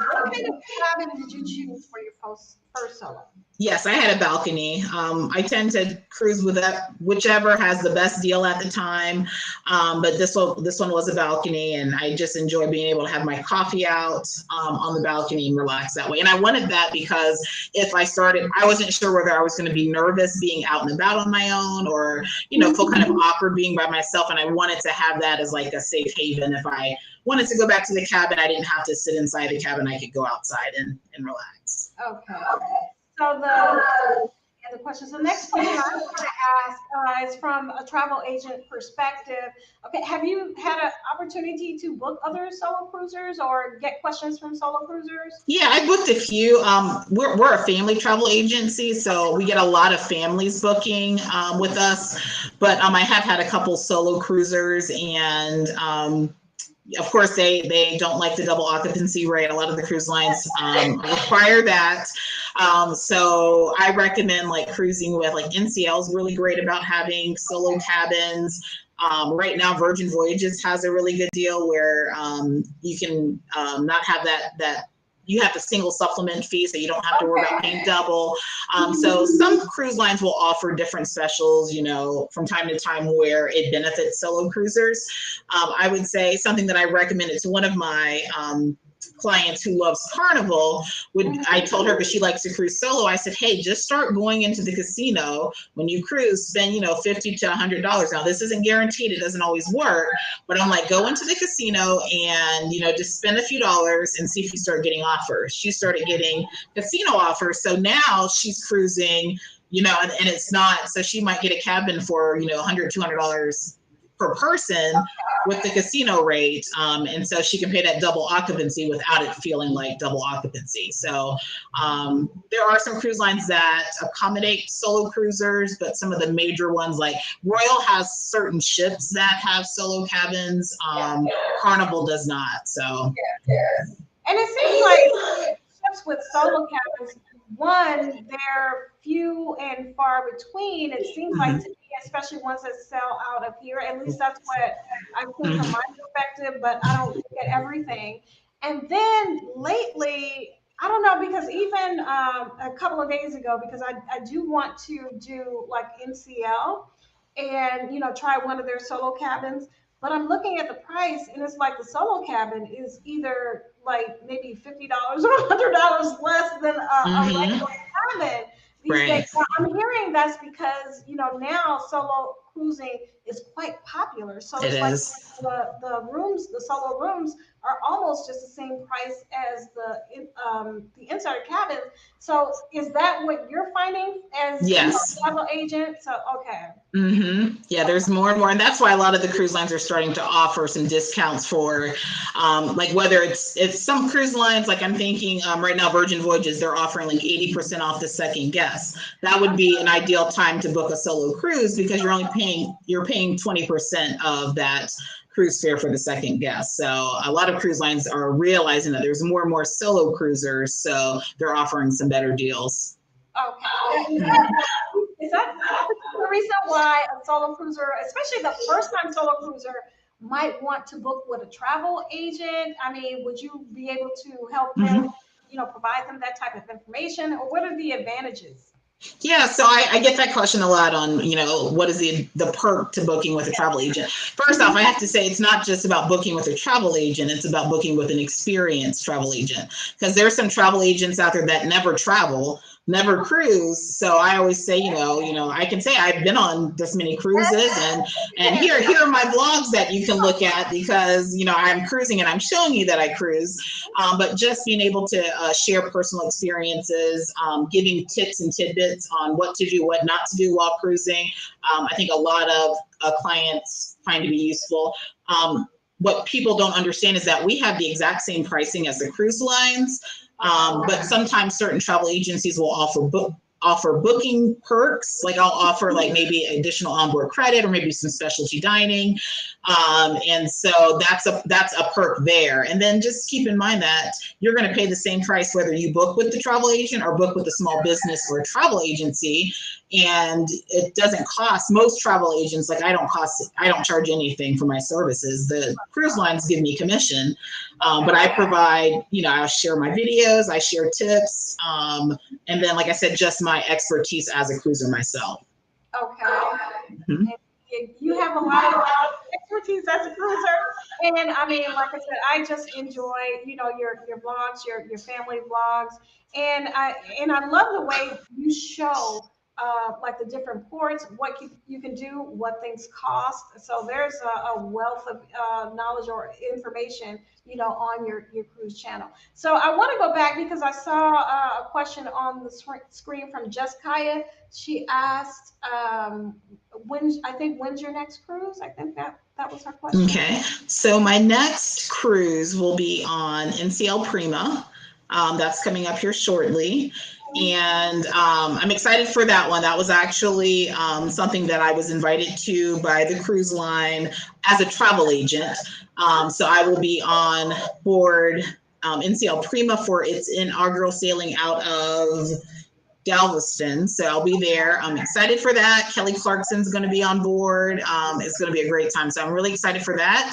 what kind of cabin did you choose for your first solo? Yes, I had a balcony. I tend to cruise with that, whichever has the best deal at the time. But this one was a balcony, and I just enjoy being able to have my coffee out on the balcony and relax that way. And I wanted that because if I started, I wasn't sure whether I was going to be nervous being out and about on my own, or feel kind of awkward being by myself. And I wanted to have that as like a safe haven. If I wanted to go back to the cabin, I didn't have to sit inside the cabin. I could go outside and relax. Okay. So the questions. The next question I want to ask is from a travel agent perspective. Okay, have you had an opportunity to book other solo cruisers or get questions from solo cruisers? Yeah, I booked a few. We're a family travel agency, so we get a lot of families booking with us. But I have had a couple solo cruisers, and of course, they don't like the double occupancy rate. A lot of the cruise lines require that. So I recommend like cruising with like NCL is really great about having solo cabins. Right now, Virgin Voyages has a really good deal where you can not have that you have the single supplement fee, so you don't have to worry about paying double. So some cruise lines will offer different specials, from time to time where it benefits solo cruisers. I would say something that I recommended to one of my clients who loves Carnival, I told her, because she likes to cruise solo, I said, hey, just start going into the casino when you cruise, spend, $50 to $100. Now, this isn't guaranteed. It doesn't always work, but I'm like, go into the casino and, just spend a few dollars and see if you start getting offers. She started getting casino offers. So now she's cruising, and it's not, so she might get a cabin for, $100, $200 per person with the casino rate. And so she can pay that double occupancy without it feeling like double occupancy. So there are some cruise lines that accommodate solo cruisers, but some of the major ones like Royal has certain ships that have solo cabins. Carnival does not. So. And it seems like ships with solo cabins, one, they're few and far between. It seems like to me, especially ones that sell out of here. At least that's what I think from my perspective, but I don't look at everything. And then lately, I don't know, because even a couple of days ago, because I do want to do like NCL and, try one of their solo cabins. But I'm looking at the price, and it's like the solo cabin is either like maybe $50 or $100 less than a regular cabin these days. Now, I'm hearing that's because now solo cruising is quite popular. So it's like the rooms, the solo rooms are almost just the same price as the inside cabin. So is that what you're finding as a travel agent? So okay. Yeah, there's more and more, and that's why a lot of the cruise lines are starting to offer some discounts for, like whether it's some cruise lines, like I'm thinking right now, Virgin Voyages, they're offering like 80% off the second guest. That would be an ideal time to book a solo cruise because you're paying 20% of that cruise fare for the second guest. So a lot of cruise lines are realizing that there's more and more solo cruisers, so they're offering some better deals. Okay. Is that the reason why a solo cruiser, especially the first time solo cruiser, might want to book with a travel agent? I mean, would you be able to help them, provide them that type of information, or what are the advantages? Yeah, so I get that question a lot on, what is the perk to booking with a travel agent? First off, I have to say it's not just about booking with a travel agent, it's about booking with an experienced travel agent. Because there's some travel agents out there that never travel, never cruise. So I always say, I can say I've been on this many cruises and here are my blogs that you can look at because, I'm cruising and I'm showing you that I cruise. But just being able to share personal experiences, giving tips and tidbits on what to do, what not to do while cruising. I think a lot of clients find to be useful. What people don't understand is that we have the exact same pricing as the cruise lines. But sometimes certain travel agencies will offer booking perks. Like I'll offer like maybe additional onboard credit or maybe some specialty dining. And so that's a perk there. And then just keep in mind that you're going to pay the same price whether you book with the travel agent or book with a small business or a travel agency. and it doesn't cost. Most travel agents, like I don't charge anything for my services. The cruise lines give me commission, but I provide, I share my videos, I share tips, and then, like I said, just my expertise as a cruiser myself. Okay. Mhm. You have a lot of expertise as a cruiser, and I mean, like I said, I just enjoy, your vlogs, your family vlogs, and I love the way you show like the different ports, what you can do, what things cost. So there's a wealth of knowledge or information, on your cruise channel. So I want to go back because I saw a question on the screen from Jessica. She asked, when's your next cruise? I think that was her question. Okay, so my next cruise will be on NCL Prima. That's coming up here shortly. And I'm excited for that one. That was actually something that I was invited to by the cruise line as a travel agent. So I will be on board NCL Prima for its inaugural sailing out of Galveston. So I'll be there. I'm excited for that. Kelly Clarkson's going to be on board. It's going to be a great time. So I'm really excited for that.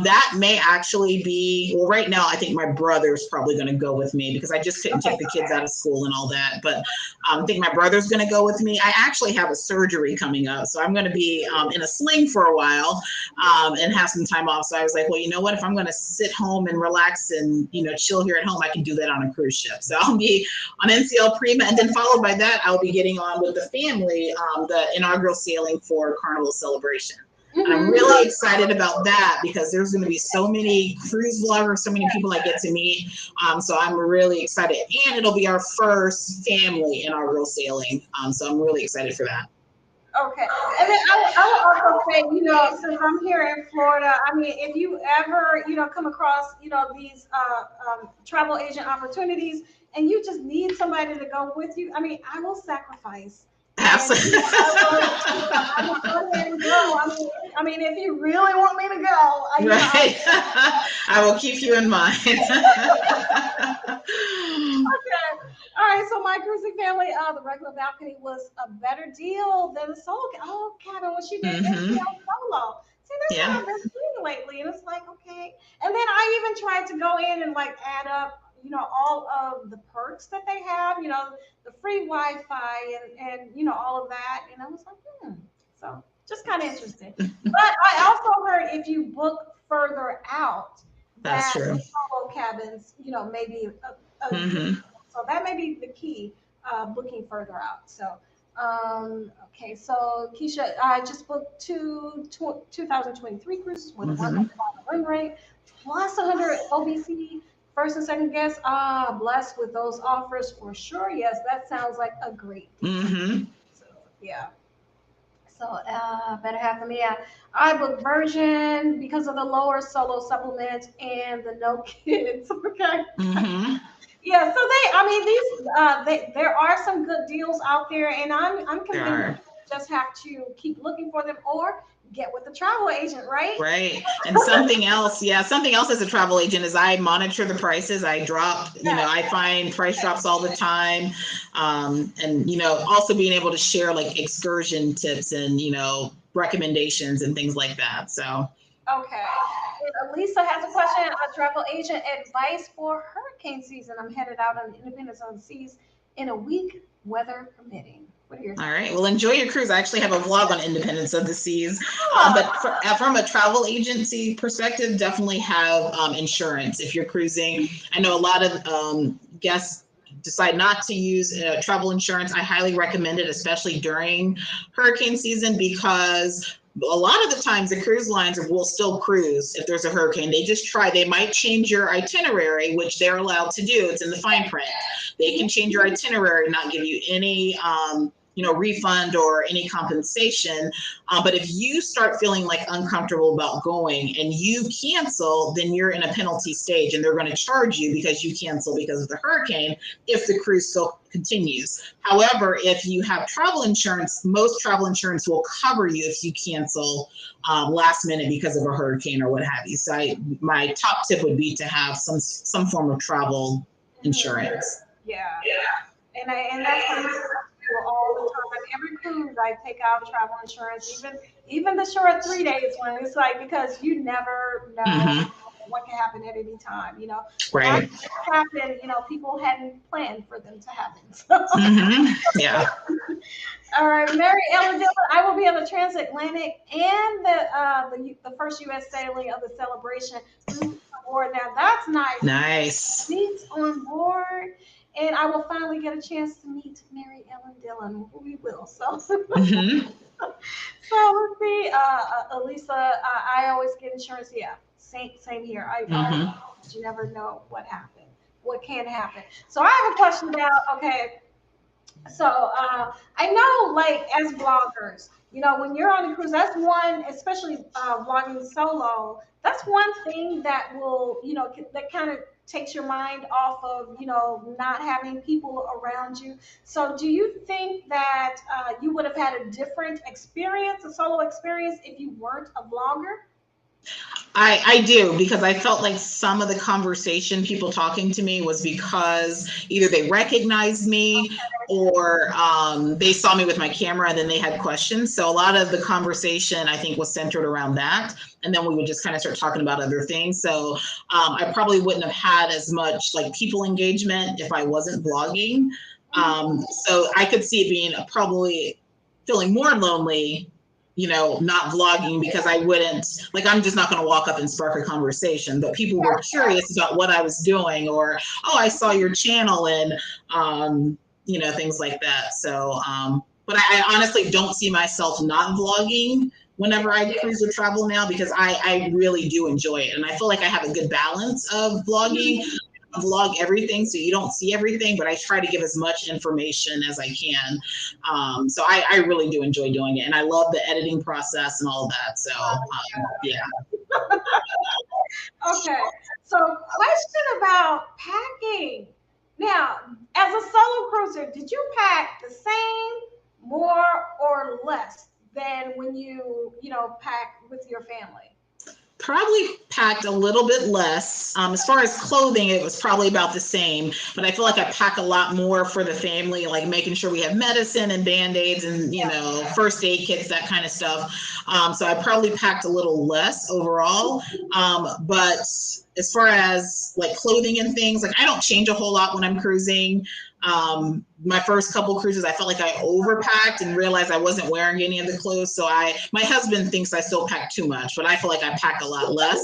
That may actually be, well, right now, I think my brother's probably going to go with me because I just couldn't take the kids out of school and all that. But I think my brother's going to go with me. I actually have a surgery coming up. So I'm going to be in a sling for a while and have some time off. So I was like, well, you know what? If I'm going to sit home and relax and, chill here at home, I can do that on a cruise ship. So I'll be on NCL Prima, and then followed by that, I'll be getting on with the family, the inaugural sailing for Carnival Celebration. And I'm really excited about that because there's going to be so many cruise vloggers, so many people I get to meet. So I'm really excited. And it'll be our first family inaugural sailing. So I'm really excited for that. Okay. And then I will also say, since I'm here in Florida, I mean, if you ever, come across, these travel agent opportunities and you just need somebody to go with you, I mean, I will sacrifice. Absolutely. I will go ahead and go. I mean, if you really want me to go, right. I will keep you in mind. Okay. All right. So my cruising family, the regular balcony was a better deal than the solo cabin when she did NCL solo. See, that's what I've been doing lately, and it's like, okay. And then I even tried to go in and like add up, all of the perks that they have, the free Wi-Fi and all of that, and I was like, So just kind of interesting. But I also heard if you book further out, that's true. Solo cabins, maybe so that may be the key, booking further out. So, okay. So Keisha, I just booked 2023 cruises with a 100 run rate plus 100 OBC first and second guest. Blessed with those offers for sure. Yes, that sounds like a great deal. So, yeah. So better half of me. I booked Virgin because of the lower solo supplement and the no kids. Okay. Yeah. So there are some good deals out there, and I'm convinced you just have to keep looking for them or get with the travel agent, right? Right. And something else as a travel agent is I monitor the prices. I drop, I find price drops all the time. And, also being able to share like excursion tips and, recommendations and things like that. So. Okay. And Lisa has a question. Travel agent advice for hurricane season. I'm headed out on Independence on the Seas in a week, weather permitting. What are your thoughts? All right. Well, enjoy your cruise. I actually have a vlog on Independence of the Seas. But from a travel agency perspective, definitely have insurance if you're cruising. I know a lot of guests decide not to use travel insurance. I highly recommend it, especially during hurricane season, because a lot of the times the cruise lines will still cruise if there's a hurricane. They might change your itinerary, which they're allowed to do. It's in the fine print. They can change your itinerary, not give you any refund or any compensation. But if you start feeling like uncomfortable about going and you cancel, then you're in a penalty stage and they're going to charge you because you cancel because of the hurricane if the cruise still continues. However, if you have travel insurance, most travel insurance will cover you if you cancel last minute because of a hurricane or what have you. So my top tip would be to have some form of travel insurance. Yeah. And that's do it all the time. Every cruise, I take out travel insurance, even the short 3 days one. It's like because you never know what can happen at any time. You know, Right. happen. You know, people hadn't planned for them to happen. So. Yeah. All right, Mary Ellen Dillon, I will be on the transatlantic and the first U.S. sailing of the Celebration cruise aboard. Now that's nice. Nice. Seats on board, and I will finally get a chance to meet Mary Ellen Dillon. We will. So, so let's see. Elisa, I always get insurance. Yeah, same here. You never know what happened, what can happen. So I have a question about. Okay. So I know, like as bloggers, you know, when you're on a cruise, that's one, especially vlogging solo. That's one thing that will, you know, that kind of takes your mind off of, you know, not having people around you. So do you think that you would have had a different experience, a solo experience, if you weren't a vlogger? I do, because I felt like some of the conversation people talking to me was because either they recognized me or they saw me with my camera and then they had questions. So a lot of the conversation I think was centered around that. And then we would just kind of start talking about other things. So I probably wouldn't have had as much like people engagement if I wasn't vlogging. So I could see it being probably feeling more lonely, you know, not vlogging, because I wouldn't, like, I'm just not going to walk up and spark a conversation, but people were curious about what I was doing, or, oh, I saw your channel, and, you know, things like that. So, but I honestly don't see myself not vlogging whenever I cruise or travel now, because I really do enjoy it. And I feel like I have a good balance of vlogging. Vlog everything, so you don't see everything, but I try to give as much information as I can. So I really do enjoy doing it, and I love the editing process and all of that. So yeah. Okay, so question about packing. Now, as a solo cruiser, did you pack the same, more, or less than when you know, pack with your family? Probably packed a little bit less. As far as clothing, it was probably about the same, but I feel like I pack a lot more for the family, like making sure we have medicine and Band-Aids and, you know, first aid kits, that kind of stuff. So I probably packed a little less overall. But as far as like clothing and things, like I don't change a whole lot when I'm cruising. My first couple cruises, I felt like I overpacked and realized I wasn't wearing any of the clothes. So my husband thinks I still pack too much, but I feel like I pack a lot less,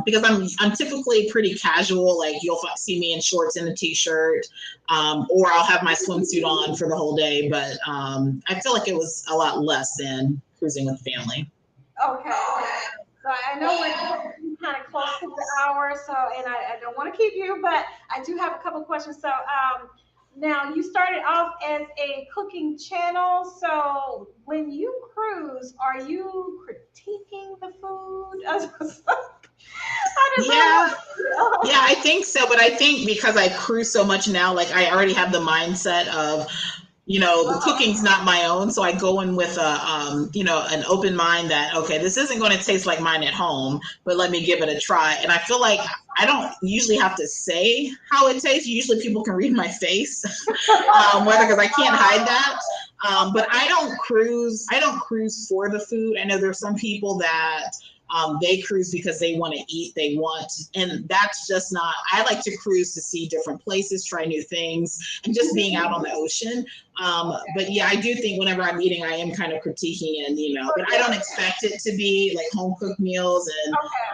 because I'm typically pretty casual. Like you'll see me in shorts and a t-shirt, or I'll have my swimsuit on for the whole day. But I feel like it was a lot less than cruising with family. Okay. So I know we're kind of close to the hour, so, and I don't want to keep you, but I do have a couple questions. So now you started off as a cooking channel. So when you cruise, are you critiquing the food? Yeah, I think so. But I think because I cruise so much now, like I already have the mindset of, you know, the cooking's not my own. So I go in with a, you know, an open mind that, okay, this isn't going to taste like mine at home, but let me give it a try. And I feel like I don't usually have to say how it tastes. Usually people can read my face, whether, because I can't hide that. But I don't cruise for the food. I know there's some people that, they cruise because they want to eat, and that's just not, I like to cruise to see different places, try new things, and just being out on the ocean. But yeah, I do think whenever I'm eating, I am kind of critiquing, and, you know, but I don't expect it to be like home cooked meals.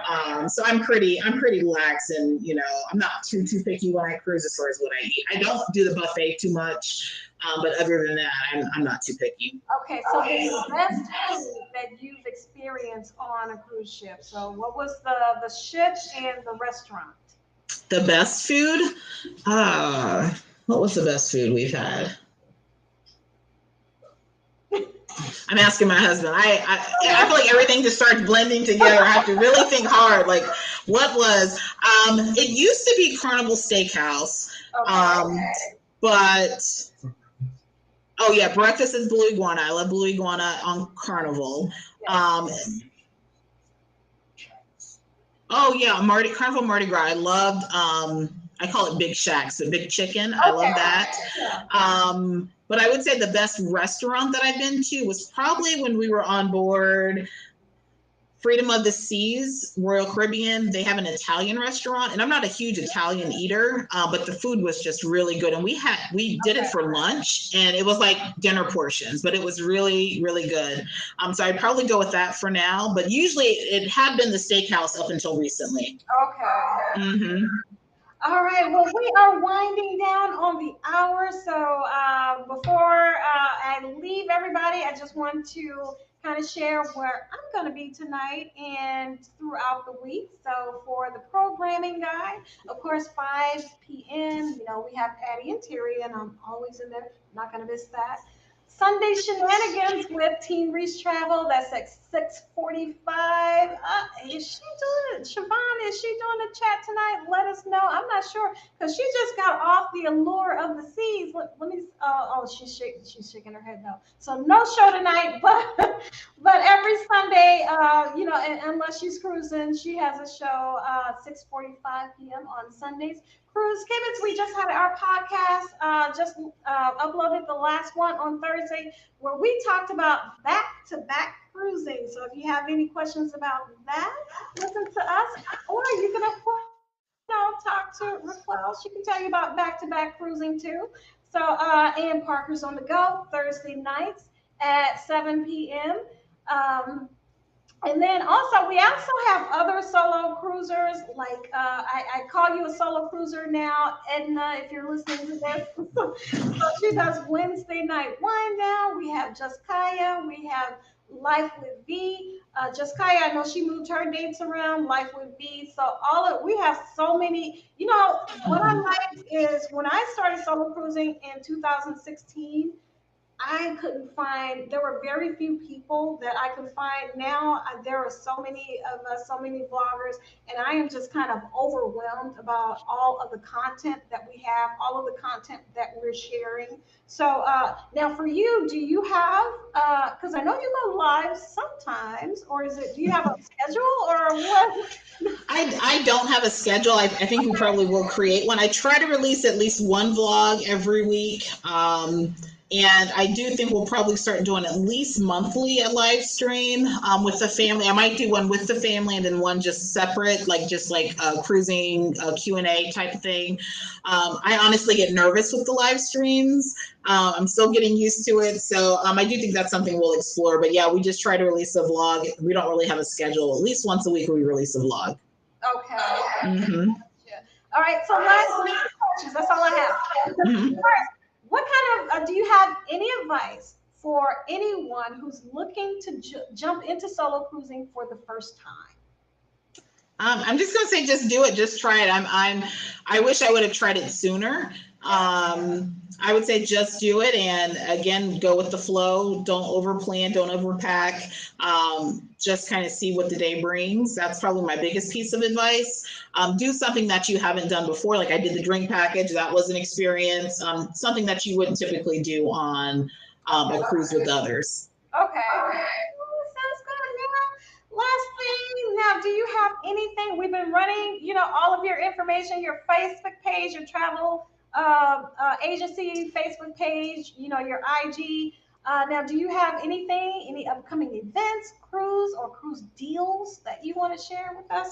And so I'm pretty lax, and, you know, I'm not too picky when I cruise as far as what I eat. I don't do the buffet too much. But other than that, I'm not too picky. Okay, so the best food that you've experienced on a cruise ship. So what was the ship and the restaurant? The best food? What was the best food we've had? I'm asking my husband. I feel like everything just starts blending together. I have to really think hard. Like, what was? It used to be Carnival Steakhouse, but. Oh yeah, breakfast is Blue Iguana. I love Blue Iguana on Carnival. Oh yeah, Carnival Mardi Gras. I loved. I call it Big Shacks, the Big Chicken. I love that. But I would say the best restaurant that I've been to was probably when we were on board Freedom of the Seas, Royal Caribbean. They have an Italian restaurant, and I'm not a huge Italian eater, but the food was just really good. And we did it for lunch, and it was like dinner portions, but it was really, really good. So I'd probably go with that for now. But usually it had been the steakhouse up until recently. Okay. Mm-hmm. All right. Well, we are winding down on the hour. So before I leave everybody, I just want to kind of share where I'm going to be tonight and throughout the week. So for the programming guide, of course, 5 p.m., we have Addie and Terry, and I'm always in there. Not going to miss that. Sunday Shenanigans with Team Reach Travel. That's at 6:45. Is she doing it? Siobhan, is she doing the chat tonight? Let us know. I'm not sure because she just got off the Allure of the Seas. Let me. She's shaking her head no. So no show tonight, but every Sunday, unless she's cruising, she has a show 6:45 p.m. on Sundays. Cruise Kibitz, we just had our podcast, just uploaded the last one on Thursday, where we talked about back-to-back cruising. So if you have any questions about that, listen to us, or you can, of course, talk to RacQuelle. She can tell you about back-to-back cruising too. So, and Parker's on the Go Thursday nights at 7 p.m. And then also, we also have other solo cruisers, like I call you a solo cruiser now, Edna, if you're listening to this. So she does Wednesday night wind down. We have Just Kaya. We have Life with V. Just Kaya, I know she moved her dates around, Life with V. So we have so many, what I like is when I started solo cruising in 2016, there were very few people that I could find. Now there are so many of us, so many vloggers, and I am just kind of overwhelmed about all of the content that we have, all of the content that we're sharing. So now for you, do you have, because I know you go live sometimes, or do you have a schedule or what? I don't have a schedule. I think we probably will create one. I try to release at least one vlog every week. And I do think we'll probably start doing at least monthly a live stream with the family. I might do one with the family and then one just separate, just like a cruising Q&A type of thing. I honestly get nervous with the live streams. I'm still getting used to it. So I do think that's something we'll explore. But yeah, we just try to release a vlog. We don't really have a schedule. At least once a week we release a vlog. Okay. Mm-hmm. All right. So last questions. That's all I have. Mm-hmm. First, what kind of, do you have any advice for anyone who's looking to jump into solo cruising for the first time? I'm just gonna say, just do it, just try it. I wish I would have tried it sooner. I would say just do it, and again, go with the flow. Don't overplan, don't overpack. Just kind of see what the day brings. That's probably my biggest piece of advice. Do something that you haven't done before. Like I did the drink package. That was an experience. Something that you wouldn't typically do on a cruise with others. Okay. Sounds good. Now, last thing. Now, do you have anything? We've been running, all of your information, your Facebook page, your travel agency Facebook page, your IG. Now, do you have any upcoming events, cruise or cruise deals that you want to share with us?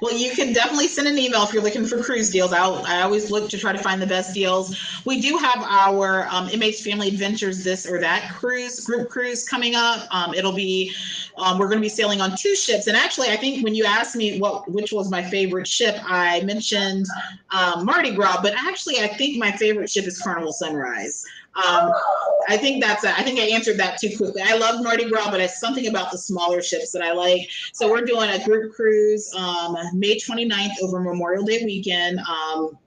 Well, you can definitely send an email if you're looking for cruise deals. I always look to try to find the best deals. We do have our MH Family Adventures This or That group cruise coming up. It'll be, we're going to be sailing on 2 ships. And actually, I think when you asked me which was my favorite ship, I mentioned Mardi Gras, but actually I think my favorite ship is Carnival Sunrise. I think I answered that too quickly. I love Mardi Gras, but it's something about the smaller ships that I like. So we're doing a group cruise May 29th over Memorial Day weekend,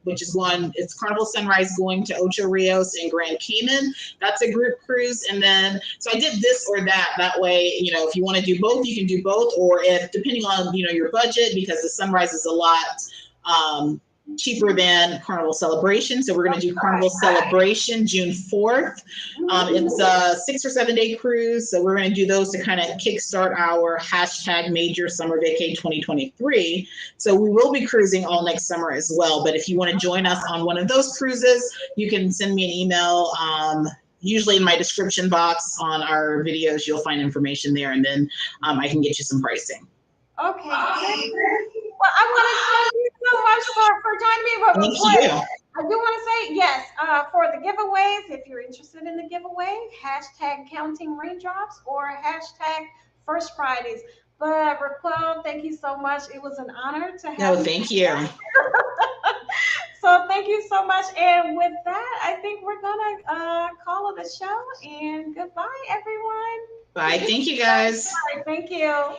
which is it's Carnival Sunrise going to Ocho Rios and Grand Cayman. That's a group cruise. And then, so I did this or that. That way, if you want to do both, you can do both. Or if, depending on, your budget, because the Sunrise is a lot cheaper than Carnival Celebration. So we're going to do Carnival Celebration June 4th. It's a 6 or 7 day cruise. So we're going to do those to kind of kickstart our hashtag major summer vacay 2023. So we will be cruising all next summer as well. But if you want to join us on one of those cruises, you can send me an email. Usually in my description box on our videos, you'll find information there, and then I can get you some pricing. Okay. Well, I want to thank you so much for joining me. But Thank before, you. I do want to say, yes, for the giveaways, if you're interested in the giveaway, hashtag counting raindrops or hashtag first Fridays. But RacQuelle, thank you so much. It was an honor to have No, you. thank you. So thank you so much. And with that, I think we're going to call it a show. And goodbye, everyone. Bye. Thank you, guys. Thank you.